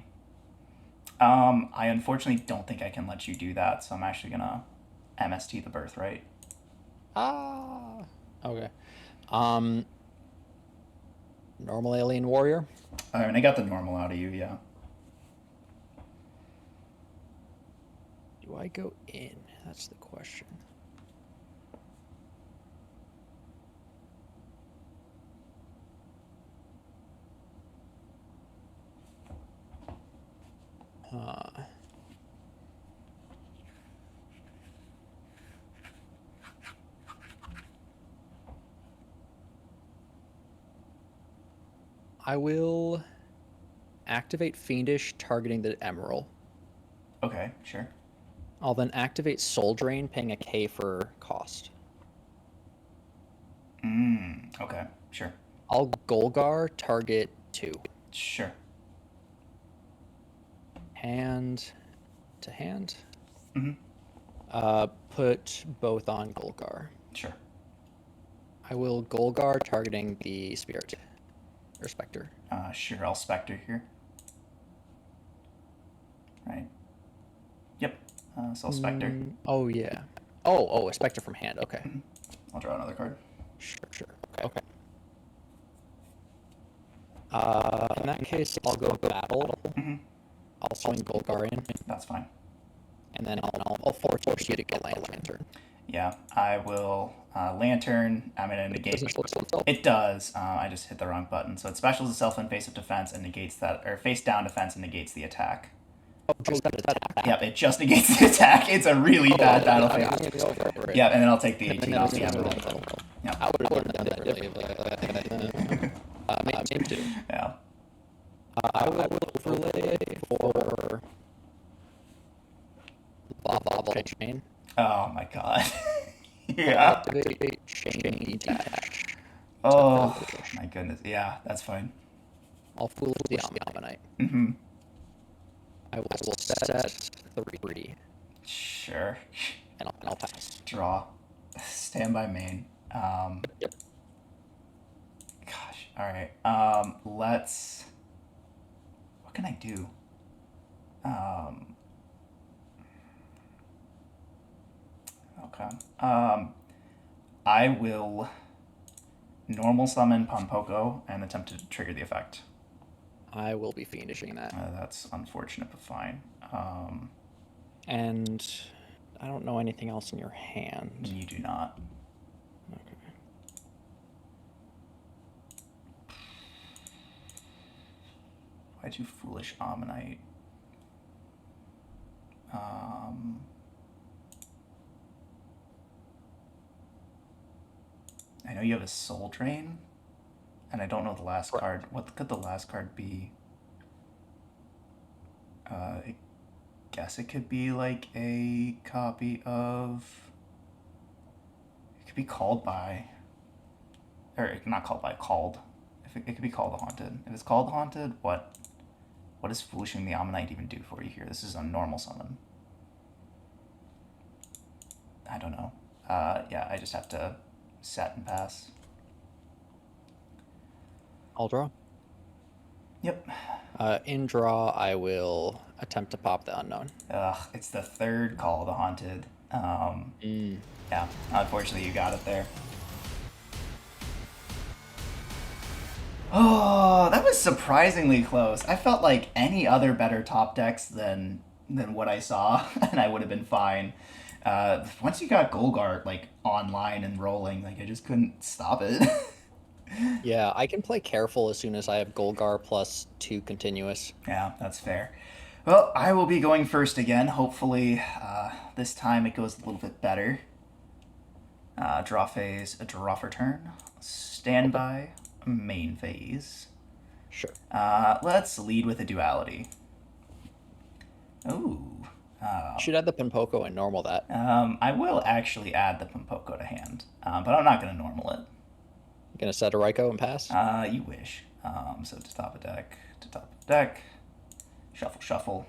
I unfortunately don't think I can let you do that, so I'm actually gonna MST the Birthright. Ah. Okay. Normal Alien Warrior. I mean, I got the normal out of you, yeah. Do I go in? That's the question. I will activate Fiendish, targeting the Emerald. Okay, sure. I'll then activate Soul Drain, paying a K for cost. Okay, sure. I'll Golgar, target 2. Sure. Hand to hand. Put both on Golgar. Sure. I will Golgar, targeting the Spirit. Or Spectre. Sure, I'll Spectre here. Right. Yep. So I'll Spectre. Oh, yeah. Oh, a Spectre from hand. Okay. I'll draw another card. Sure. Okay. In that case, I'll go battle. I'll swing Golgar in, That's fine. and then I'll force you to get Lantern. Yeah, I will Lantern. I'm gonna negate. Doesn't slow itself. It does. I just hit the wrong button. So it specials itself in face of defense and negates that, or face down defense and negates the attack. Just that attack. Yep, it just negates the attack. It's a really bad battle phase. Yeah, and then I'll take the 18 off the Emerald. Yeah. I would have done that differently. Main 2. Yeah. I will overlay for Bobble Chain. Oh my god. Yeah. Activate Chain Detach. Oh my goodness. Yeah, that's fine. I'll fool the Ammonite. I will set 3, Sure. and I'll pass. Draw. Standby main. Yep. Gosh. All right. Let's. What can I do? Okay. I will normal summon Pompoko and attempt to trigger the effect. I will be fiendishing that. That's unfortunate, but fine. And I don't know anything else in your hand. You do not. Okay. Why'd you foolish Ammonite? I know you have a Soul Drain, and I don't know the last card. What could the last card be? I guess it could be like a copy of. It could be called by. Or not called by, called. If it could be called the Haunted. If it's called the Haunted, what? What does Foolishing the Ammonite even do for you here? This is a normal summon. I don't know. Yeah, I just have to set and pass. I'll draw. Yep. In draw, I will attempt to pop the unknown. Ugh, it's the third Call of the Haunted. Yeah, unfortunately you got it there. Oh, that was surprisingly close. I felt like any other better top decks than what I saw, and I would have been fine. Once you got Golgart like online and rolling, like I just couldn't stop it. Yeah, I can play careful as soon as I have Golgar plus 2 continuous. Yeah, that's fair. Well, I will be going first again. Hopefully, this time it goes a little bit better. Draw phase, a draw for turn. Standby, main phase. Sure. Let's lead with a duality. Ooh. Should add the Punpoko and normal that. I will actually add the Pumpoko to hand, but I'm not going to normal it. Gonna set a Raikou and pass? You wish. So to top of deck, shuffle, shuffle.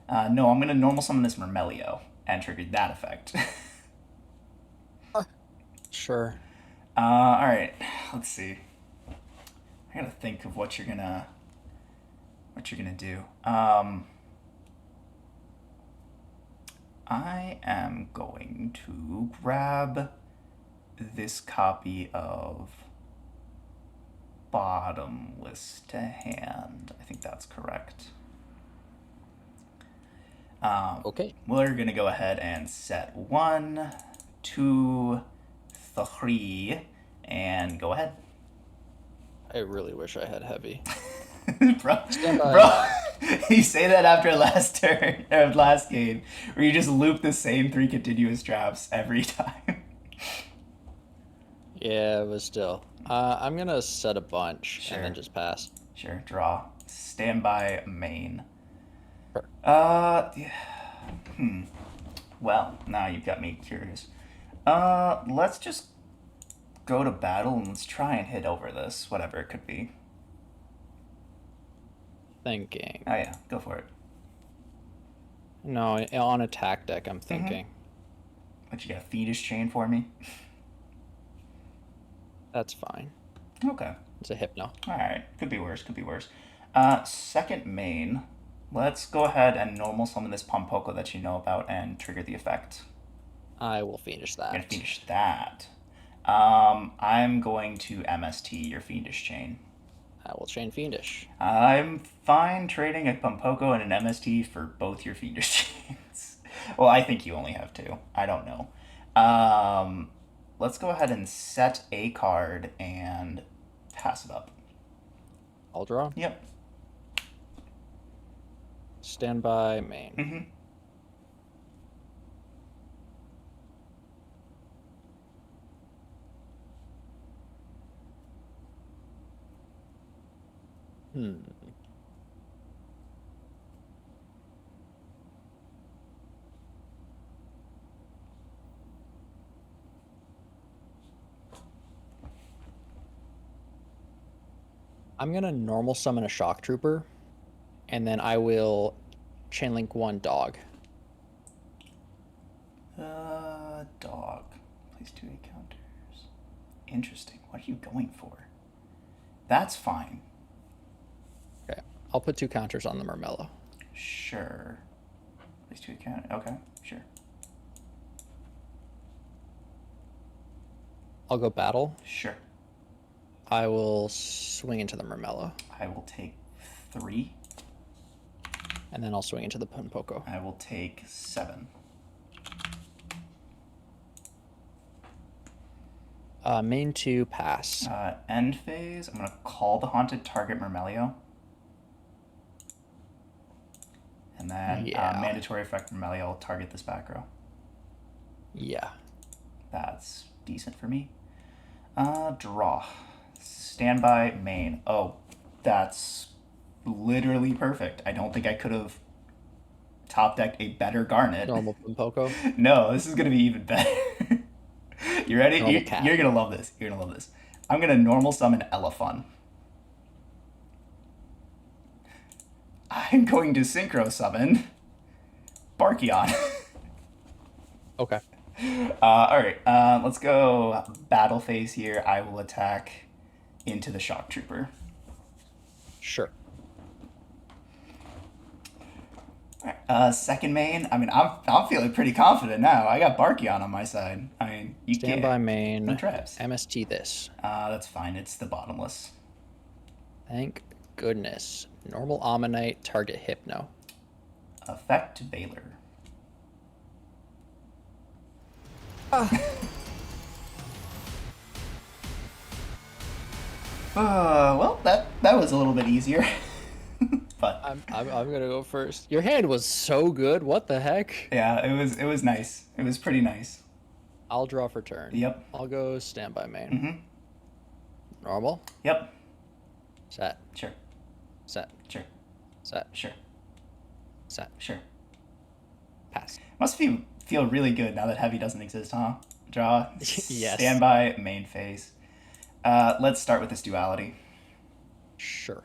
No, I'm going to normal summon this Myrmelio and trigger that effect. Sure. Alright, let's see. I gotta think of what you're gonna do. I am going to grab this copy of Bottomless to hand. I think that's correct. Okay. We're gonna go ahead and set 1, 2, 3, and go ahead. I really wish I had heavy. bro, you say that after last turn or last game, where you just loop the same 3 continuous traps every time. Yeah, but still. I'm gonna set a bunch Sure. and then just pass. Sure, draw. Standby main. Sure. Yeah. Well, now you've got me curious. Let's just go to battle and let's try and hit over this, whatever it could be. Thinking. Oh yeah, go for it. No, on attack deck, I'm thinking. What, you got a Fiendish Chain for me? That's fine. Okay. It's a Hypno. Alright, could be worse, could be worse. Second main, let's go ahead and normal summon this Pumpoko that you know about and trigger the effect. I will finish that. I'm gonna finish that. I'm going to MST your Fiendish Chain. I will chain Fiendish. I'm fine trading a Pumpoko and an MST for both your Fiendish Chains. Well, I think you only have 2. I don't know. Let's go ahead and set a card and pass it up. I'll draw. Yep. Standby main. I'm gonna normal summon a Shock Trooper, and then I will chainlink 1 dog. Dog. Place 2 counters. Interesting. What are you going for? That's fine. Okay. I'll put 2 counters on the Murmello. Sure. Place 2 counters. Okay, sure. I'll go battle. Sure. I will swing into the Murmello. I will take 3. And then I'll swing into the Punpoko. I will take 7. Main 2, pass. End phase, I'm going to call the haunted target Myrmelio. And then mandatory effect Myrmelio will target this back row. Yeah. That's decent for me. Draw. Standby main. Oh, that's literally perfect. I don't think I could have top decked a better Garnet. Normal Punpoko. No, this is going to be even better. You ready? You're going to love this. You're going to love this. I'm going to normal summon Elephant. I'm going to synchro summon Barkion. Okay. Alright, let's go battle phase here. I will attack into the Shock Trooper. Sure. Second main. I mean, I'm feeling pretty confident now. I got Barkion on my side. I mean, you Stand can't by clean main. traps. MST this. That's fine. It's the bottomless. Thank goodness. Normal Ammonite, target Hypno. Effect Valor. Well, that was a little bit easier, but I'm gonna go first. Your hand was so good. What the heck? yeah, it was nice. It was pretty nice. I'll draw for turn. Yep. I'll go stand by main. Mhm. Normal. Yep. Set. Sure. Set. Sure. Set. Sure. Set. Sure. Pass. Must feel really good now that heavy doesn't exist, huh? Draw. Yes. Standby. Main phase. Let's start with this duality. Sure.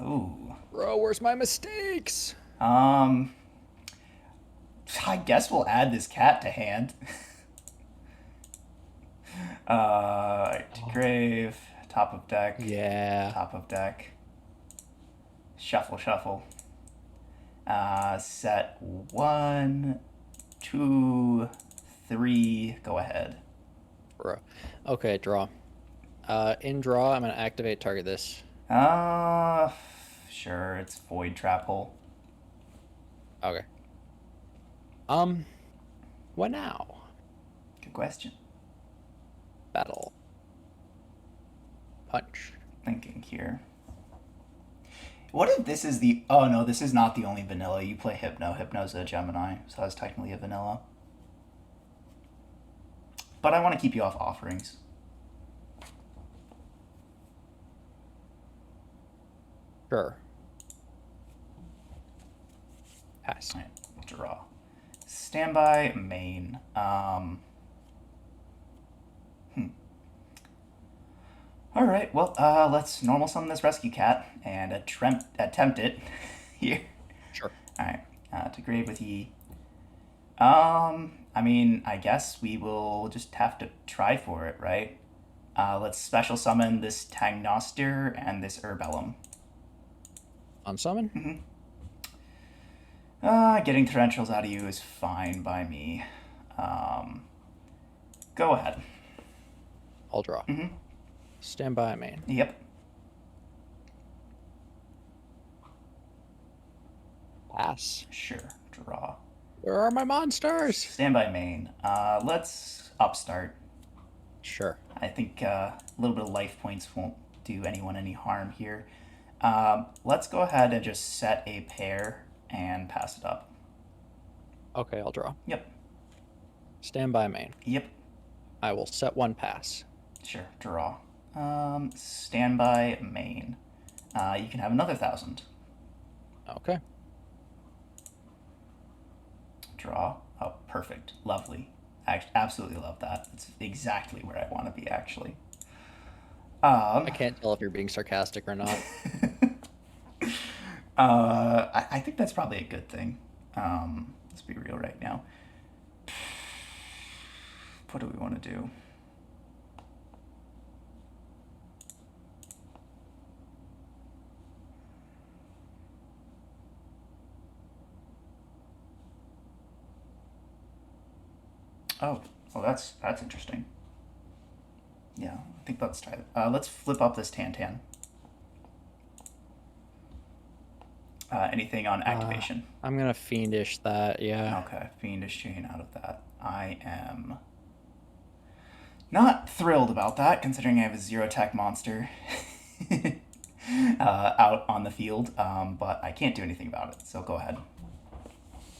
Ooh. Bro, where's my mistakes? I guess we'll add this cat to hand. To grave, top of deck, Yeah. top of deck, shuffle, shuffle. Set 1, 2, 3. Go ahead. Bro. Okay, draw. In draw, I'm gonna activate target this. Sure. It's void trap hole. Okay. What now? Good question. Battle. Punch. Thinking here. What if this is the... Oh, no, this is not the only vanilla. You play Hypno. Hypno's a Gemini, so that's technically a vanilla. But I want to keep you off offerings. Sure. Pass. All right, draw. Standby, main. All right, well, let's normal summon this rescue cat and attempt it here. Sure. All right, to grave with ye. I mean, I guess we will just have to try for it, right? Let's special summon this Tangnoster and this Herbellum. Unsummon? Getting torrentials out of you is fine by me. Go ahead. I'll draw. Stand by main. Yep. Pass. Sure. Draw. Where are my monsters? Standby main. Let's upstart. Sure. I think a little bit of life points won't do anyone any harm here. Let's go ahead and just set a pair and pass it up. Okay, I'll draw. Yep. Stand by main. Yep. I will set one pass. Sure. Draw. Standby main. You can have another 1,000. Okay. Draw. Oh, perfect. Lovely. Absolutely love that. It's exactly where I want to be, actually. I can't tell if you're being sarcastic or not. I think that's probably a good thing. Let's be real right now. What do we want to do? Oh, well, that's interesting. Yeah, I think let's try that. Let's flip up this Tantan. Anything on activation? I'm gonna fiendish that, yeah. Okay, Fiendish Chain out of that. I am not thrilled about that, considering I have a zero tech monster out on the field, but I can't do anything about it, so go ahead.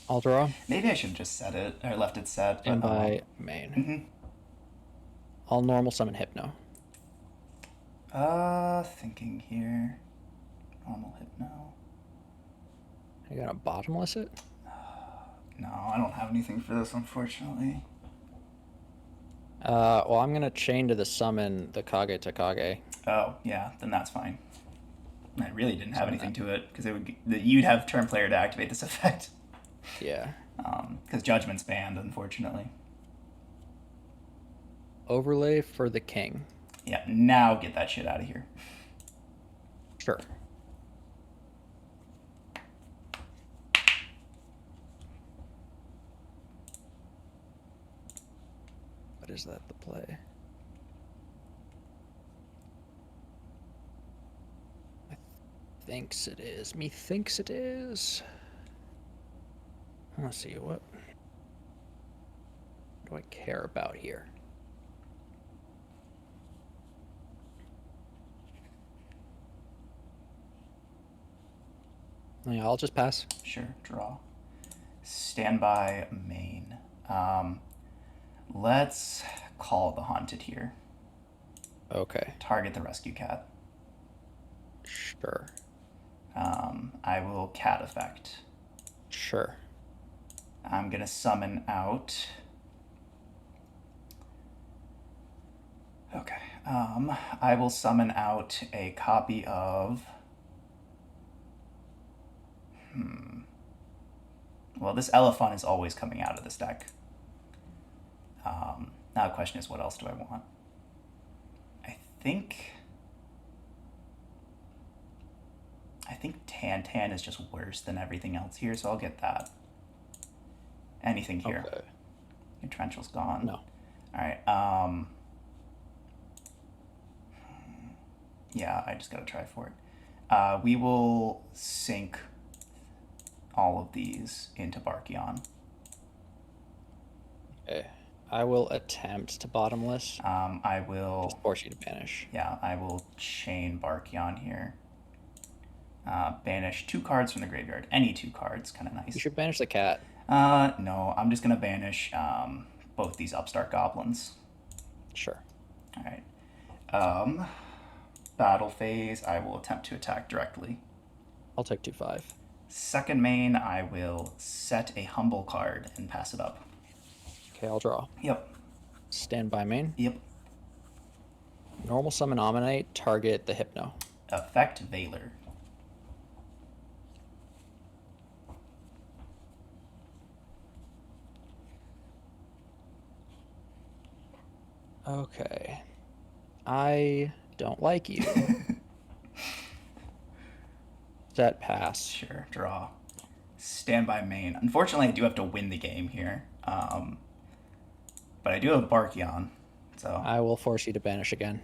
I'll draw. Maybe I should have just set it, or left it set. Stand by main. I'll normal summon Hypno. Thinking here. Normal Hypno. You gonna bottomless it? No, I don't have anything for this, unfortunately. Well, I'm gonna chain to the summon the Kage Takage. Oh, yeah, then that's fine. I really didn't have So anything not, to it because you'd have turn player to activate this effect. yeah. Because Judgment's banned, unfortunately. Overlay for the king. Yeah, now get that shit out of here. Sure. What is that? The play. I thinks it is. Methinks it is. Let's see what do I care about here. Yeah, I'll just pass. Sure, draw. Standby main. Let's call the Haunted here. Okay. Target the Rescue Cat. Sure. I will cat effect. Sure. I'm gonna summon out. Okay. I will summon out a copy of. Well, this Elephant is always coming out of this deck. Now the question is, what else do I want? I think Tan is just worse than everything else here, so I'll get that. Anything here? Okay. Your Torrential's gone. No. All right. Yeah, I just gotta try for it. We will sink all of these into Barkion. Okay. I will attempt to bottomless. I will. Just force you to banish. Yeah, I will chain Barkion here. Banish 2 cards from the graveyard. Any 2 cards, kind of nice. You should banish the cat. No, I'm just gonna banish both these upstart goblins. Sure. All right. Battle phase. I will attempt to attack directly. I'll take 2/5. Second main, I will set a humble card and pass it up. Okay, I'll draw. Yep. Standby main. Yep. Normal summon Omnite, target the Hypno. Effect Veiler. Okay. I don't like you. Set pass. Sure. Draw. Standby main. Unfortunately, I do have to win the game here. But I do have Barkion. So. I will force you to banish again.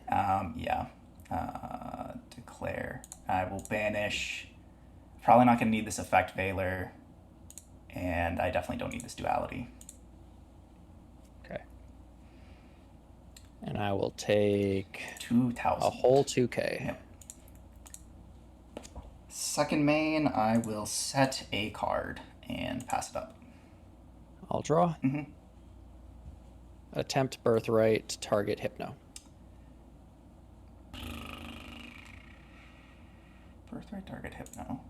Yeah. Declare. I will banish. Probably not going to need this Effect Veiler. And I definitely don't need this Duality. Okay. And I will take 2,000. a whole 2K. Yep. Second main, I will set a card and pass it up. I'll draw. Mm-hmm. Attempt Birthright, target Hypno. Birthright, target Hypno.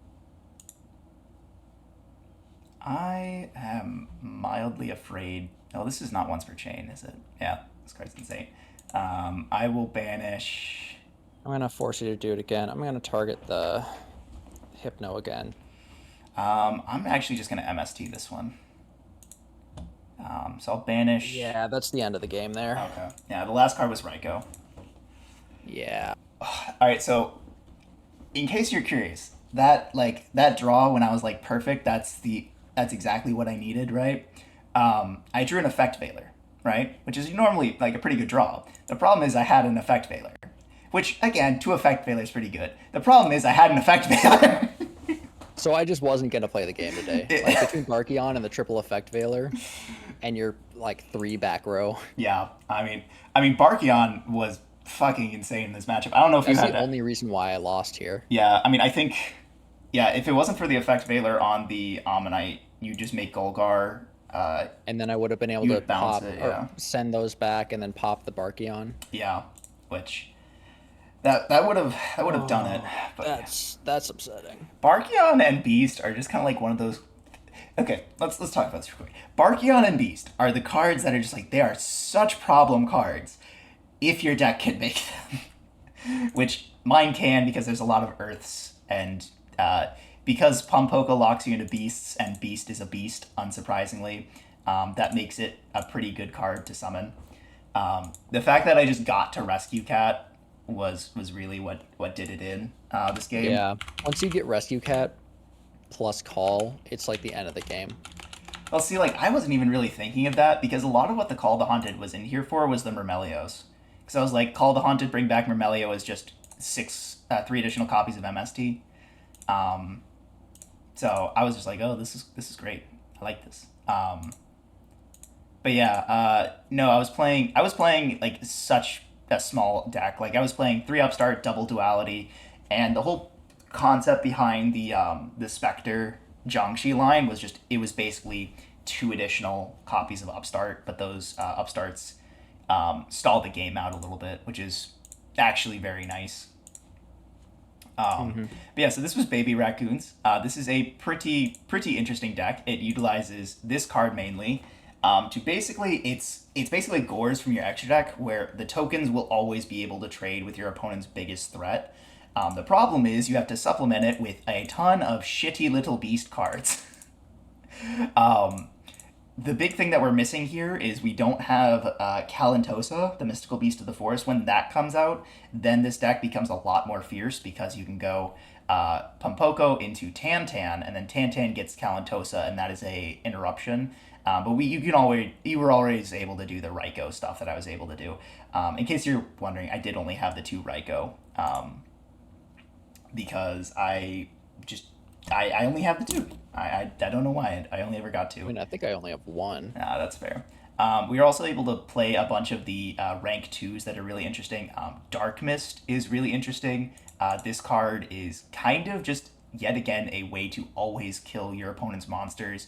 I am mildly afraid. Oh, this is not once per chain, is it? Yeah, this card's insane. I will banish. I'm going to force you to do it again. I'm going to target the Hypno again. I'm actually just going to MST this one. So I'll banish. Yeah, that's the end of the game there. Okay. Yeah, the last card was Raikou. Yeah. All right, so in case you're curious, that draw when I was like perfect, that's exactly what I needed, right? I drew an Effect Veiler, right? Which is normally like a pretty good draw. The problem is I had an Effect Veiler, which again, 2 Effect Veiler is pretty good. The problem is I had an Effect Veiler. So I just wasn't going to play the game today. Like between Barkion and the triple Effect Veiler and your like 3 back row. Yeah, I mean Barkion was fucking insane in this matchup. I don't know if That's you had the only reason why I lost here. Yeah, I mean, I think, yeah, if it wasn't for the Effect Veiler on the Ammonite, you just make Golgar. And then I would have been able you to would bounce pop it, or yeah. send those back and then pop the Barkion. Yeah, which that would have done it. But That's upsetting. Barkion and Beast are just kind of like one of those. Okay, let's talk about this real quick. Barkion and Beast are the cards that are just like, they are such problem cards if your deck can make them. Which Mine can because there's a lot of Earths, and because Pumpoko locks you into Beasts, and Beast is a beast, unsurprisingly, that makes it a pretty good card to summon. The fact that I just got to Rescue Cat was really what did it in this game. Yeah. Once you get Rescue Cat plus Call, it's like the end of the game. Well, see, like I wasn't even really thinking of that because a lot of what the Call the Haunted was in here for was the Myrmelios. Because I was like, Call the Haunted, bring back Myrmelio is just three additional copies of MST. Um, so I was just like, oh, this is great. I like this. But yeah, no, I was playing like such a small deck. Like I was playing three upstart, double duality, and the whole concept behind the Specter Jiangxi line was just it was basically two additional copies of upstart, but those upstarts stalled the game out a little bit, which is actually very nice. But yeah, so this was Baby Raccoons. This is a pretty interesting deck. It utilizes this card mainly to basically it's basically Gores from your extra deck where the tokens will always be able to trade with your opponent's biggest threat. The problem is you have to supplement it with a ton of shitty little beast cards. The big thing that we're missing here is we don't have Kalantosa, the mystical beast of the forest. When that comes out, then this deck becomes a lot more fierce because you can go Pumpoko into Tantan, and then Tantan gets Kalantosa, and that is a interruption. But you were always able to do the Raikou stuff that I was able to do. In case you're wondering, I did only have the two Raikou because I only have the two. I don't know why. I only ever got I two. mean, I think I only have one. That's fair. We are also able to play a bunch of the rank twos that are really interesting. Dark Mist is really interesting. This card is kind of just yet again a way to always kill your opponent's monsters.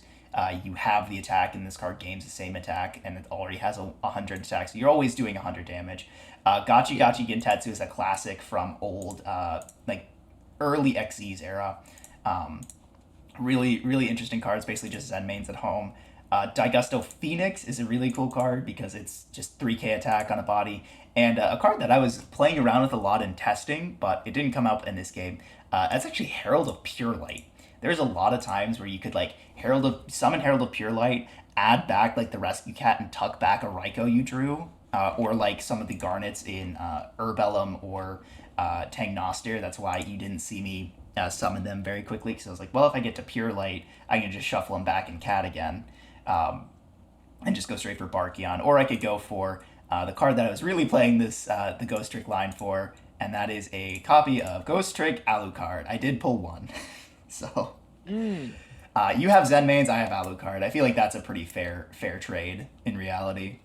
You have the attack, and this card gains the same attack, and it already has a 100 attack, so you're always doing 100 damage. Gachi Yeah. Gachi Gentetsu is a classic from old, like early XE's era. Um, really interesting cards, basically just Zen mains at home. Daigusto Phoenix is a really cool card because it's just 3k attack on a body. And a card that I was playing around with a lot in testing, but it didn't come out in this game. That's actually Herald of Pure Light. There's a lot of times where you could like summon Herald of Pure Light, add back like the Rescue Cat and tuck back a Raikou you drew, or like some of the Garnets in Urbellum or Tangnostir. That's why you didn't see me summon them very quickly because I was like, well, if I get to Pure Light, I can just shuffle them back in Cat again, and just go straight for Barkion. Or I could go for the card that I was really playing the Ghost Trick line for, and that is a copy of Ghost Trick Alucard. I did pull one, so you have Zen mains, I have Alucard. I feel like that's a pretty fair trade in reality.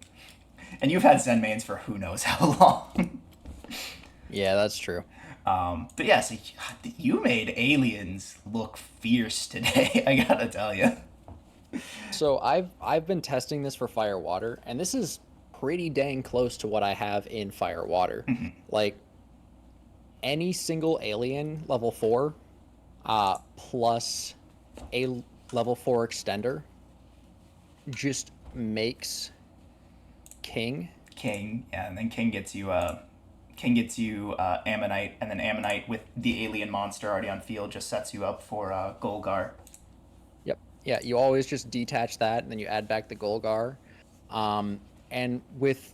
And you've had Zen mains for who knows how long. Yeah, that's true. But yeah, so you made aliens look fierce today. I gotta tell you. So I've been testing this for Fire Water, and this is pretty dang close to what I have in Fire Water. Like any single alien level 4 plus a level 4 extender just makes King. King, yeah, and then King gets you Ammonite, and then Ammonite with the alien monster already on field just sets you up for Golgar. Yep. Yeah, you always just detach that, and then you add back the Golgar. And with,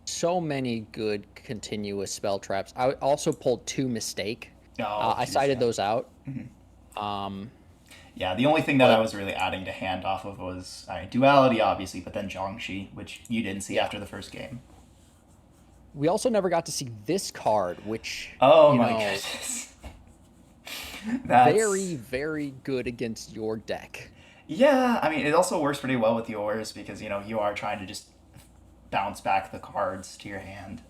so many good continuous spell traps, I also pulled two Mistake. Oh, I geez, cited yeah. those out. Um, Yeah, the only thing that I but was really adding to hand off of was Duality, obviously, but then Jiangxi, which you didn't see yeah, after the first game. we also never got to see this card, which, Oh my goodness. very, That's very good against your deck. Yeah, I mean, it also works pretty well with yours because, you are trying to just bounce back the cards to your hand.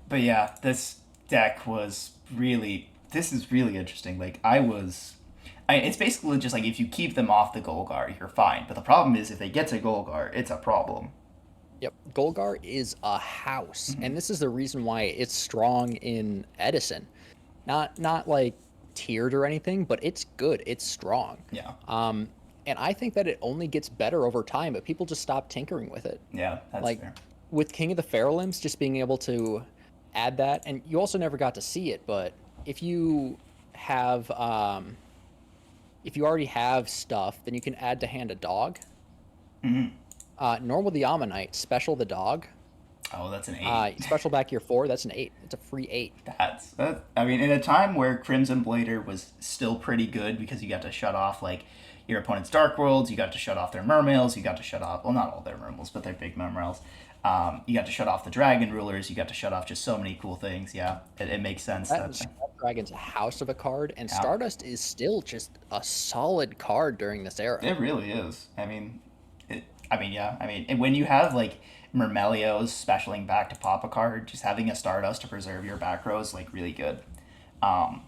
But yeah, this is really interesting. Like, it's basically just like if you keep them off the Golgar, you're fine. But the problem is if they get to Golgar, it's a problem. Yep, Golgar is a house, Hmm. and this is the reason why it's strong in Edison. Not like tiered or anything, but it's good. It's strong. Yeah, Um, and I think that it only gets better over time, but people just stop tinkering with it. yeah, that's Like fair. with King of the Fairlimbs, just being able to add that, and you also never got to see it, but if you have if you already have stuff, then you can add to hand a dog. Normal the Ammonite, special the dog. Oh, that's an 8. Special back your 4. That's an 8. It's a free 8. I mean, in a time where Crimson Blader was still pretty good because you got to shut off like your opponent's Dark Worlds, you got to shut off their Mermails, you got to shut off, well, not all their Mermails, but their big Mermails. You got to shut off the Dragon Rulers. You got to shut off just so many cool things. Yeah, it makes sense. That Dragon's a house of a card, and Yeah, Stardust is still just a solid card during this era. it really is. I mean, yeah. I mean, and when you have like Mermelios specialing back to pop a card, just having a Stardust to preserve your back row is like really good. Um,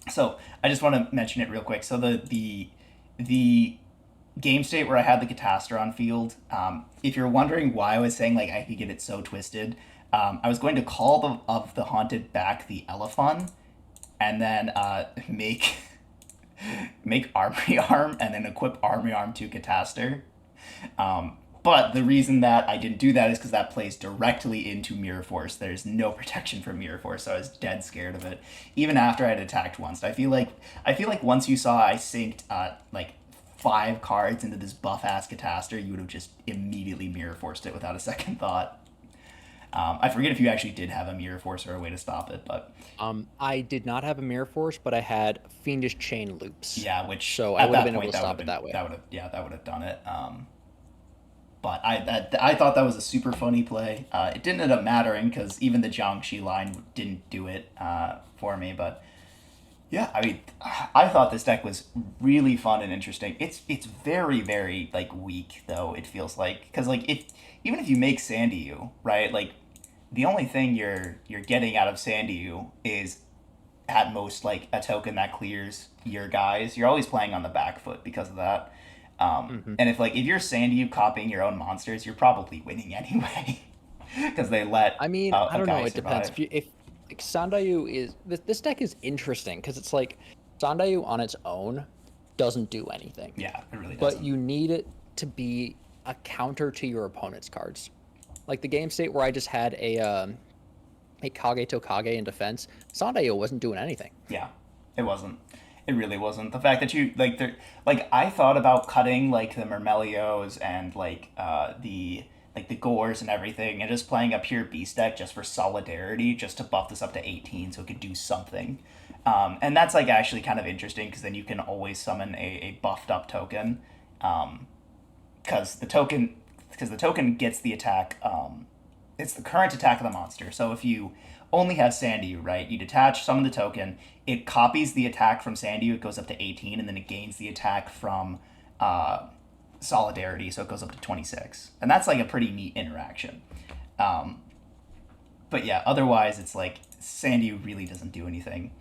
so I just want to mention it real quick. So the game state where I had the Catastor on field. If you're wondering why I was saying like I could get it so twisted, I was going to call the haunted back the Elephant, and then make make Armory Arm, and then equip Armory Arm to Catastor. But the reason that I didn't do that is because that plays directly into Mirror Force. There's no protection from Mirror Force, so I was dead scared of it. Even after I had attacked once, I feel like once you saw I synced like 5 cards into this buff ass Catastor, you would have just immediately Mirror Forced it without a second thought. I forget if you actually did have a Mirror Force or a way to stop it, but I did not have a Mirror Force, but I had Fiendish Chain Loops. yeah, which So I at would have that been able point to stop it that way. that would have done it. But I thought that was a super funny play. It didn't end up mattering because even the Jiangxi line didn't do it for me. But yeah, I mean, I thought this deck was really fun and interesting. It's very very like weak though. It feels like because like if even if you make Sandiu right, like the only thing you're getting out of Sandiu is at most like a token that clears your guys. You're always playing on the back foot because of that. Hmm. And if you're Sandy copying your own monsters, you're probably winning anyway because they let I mean, I a don't know. guy It depends. survive. If like, Sandayu is this deck is interesting because it's like Sandayu on its own doesn't do anything, Yeah, it really but doesn't. you need it to be a counter to your opponent's cards. Like the game state where I just had a Kage Tokage in defense, Sandayu wasn't doing anything. Yeah, it wasn't. It really wasn't. The fact that you like I thought about cutting like the Mermelios and the Gores and everything, and just playing a pure beast deck just for solidarity, just to buff this up to 18 so it could do something. And that's like actually kind of interesting because then you can always summon a buffed up token. Because the token gets the attack. It's the current attack of the monster. So if you only have Sandy, right, you detach, summon the token. It copies the attack from Sandy. It goes up to 18, and then it gains the attack from Solidarity, so it goes up to 26. And that's like a pretty neat interaction. Um, but yeah, otherwise it's like Sandy really doesn't do anything.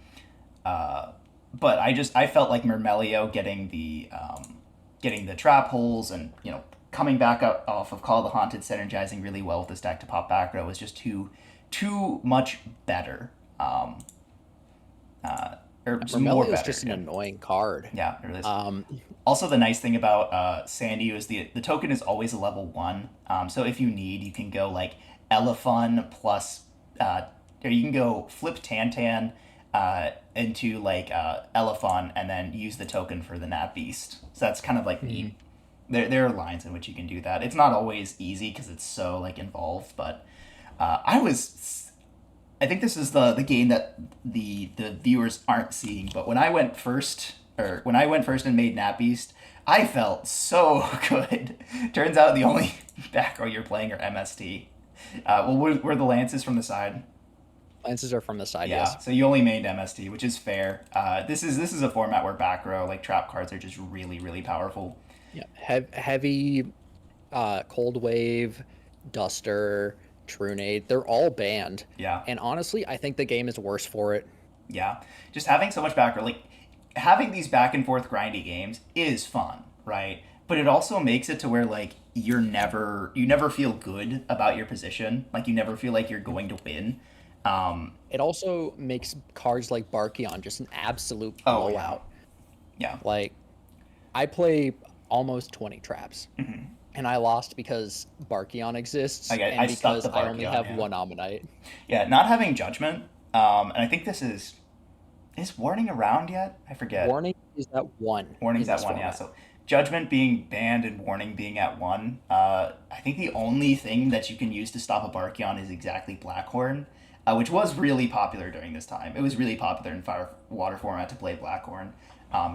But I felt like Mermelio getting the trap holes and coming back up off of Call of the Haunted, synergizing really well with this deck to pop back row was just too much better. Or just more Mermelio is better. just an Yeah, annoying card. yeah, it really is. Um, Also, the nice thing about Sandy is the token is always a level 1. So if you need, you can go like Elephant plus, or you can go flip Tantan into like Elephant and then use the token for the Nat Beast. So that's kind of like neat. There are lines in which you can do that. It's not always easy because it's so like involved, but I think this is the game that the viewers aren't seeing. But when I went first and made Nat Beast, I felt so good. Turns out the only back row you're playing are MST. Well, were the lances from the side? Lances are from the side, Yeah, yes. so you only mained MST, which is fair. This is a format where back row like trap cards are just really really powerful. Yeah, heavy, cold wave, duster, Trunade, they're all banned. Yeah, And honestly, I think the game is worse for it. yeah. Just having so much back row, like having these back and forth grindy games is fun, right? But it also makes it to where like you never feel good about your position. Like you never feel like you're going to win. It also makes cards like Barkion just an absolute Oh yeah, blowout. yeah, Like, I play almost 20 traps. and I lost because Barkion exists I and stuck because the I only Barkion, have yeah. one Ammonite. Yeah, not having judgment, and I think this is warning around yet? I forget. Warning is at one Warning's in at this one, yeah. format. So judgment being banned and warning being at one. I think the only thing that you can use to stop a Barkion is exactly Blackhorn, which was really popular during this time. It was really popular in Fire Water format to play Blackhorn.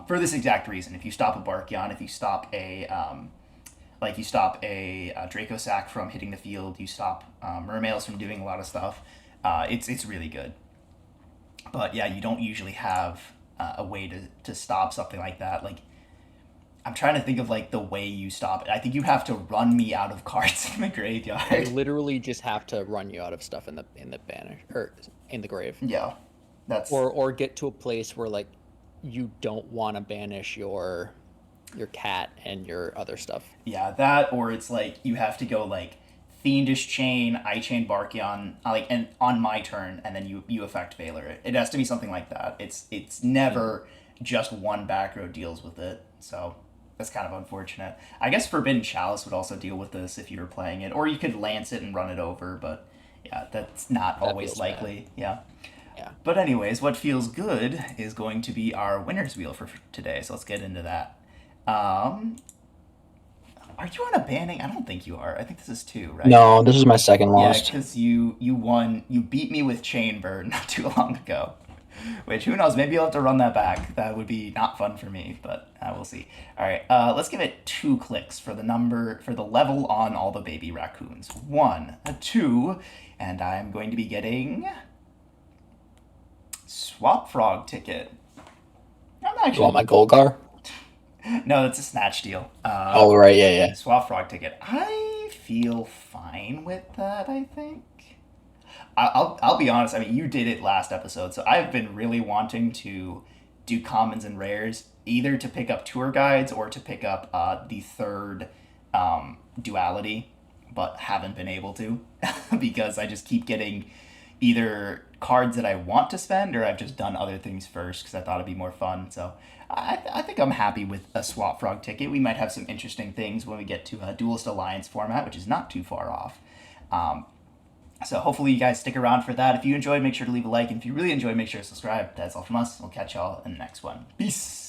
For this exact reason, if you stop a Barkion, if you stop you stop a Draco Sack from hitting the field, you stop Mermails from doing a lot of stuff. It's really good. But yeah, you don't usually have a way to stop something like that. Like I'm trying to think of like the way you stop it. I think you have to run me out of cards in the I graveyard. literally just have to run you out of stuff in the banish or in the grave, Yeah, that's or get to a place where like you don't want to banish your cat and your other stuff. yeah that, or it's like you have to go like Fiendish Chain, I Chain Barkion, like and on my turn, and then you affect Valor. It has to be something like that. It's never just one back row deals with it. So that's kind of unfortunate. I guess Forbidden Chalice would also deal with this if you were playing it, or you could lance it and run it over. But yeah, that's not That always feels bad. likely. Yeah. Yeah. But anyways, what feels good is going to be our winners wheel for today. So let's get into that. Um, are you on a banning? I don't think you are. I think this is two, right? No, this is my second Yeah, lost. because you won. You beat me with Chainbird not too long ago. Which who knows? Maybe you'll have to run that back. That would be not fun for me, but we'll see. All right, let's give it 2 clicks for the level on all the baby raccoons. 1, a 2, and I'm going to be getting Swap Frog ticket. I'm You want my actually Golgar? no, that's a snatch deal. Oh, right, yeah, yeah. Swap Frog ticket. I feel fine with that. I think. I'll be honest. I mean, you did it last episode, so I've been really wanting to do commons and rares, either to pick up tour guides or to pick up the third duality, but haven't been able to because I just keep getting either cards that I want to spend or I've just done other things first because I thought it'd be more fun. So I think I'm happy with a Swap Frog ticket. We might have some interesting things when we get to a Duelist Alliance format, which is not too far off. So hopefully you guys stick around for that. If you enjoyed, make sure to leave a like. And if you really enjoyed, make sure to subscribe. That's all from us. We'll catch y'all in the next one. Peace.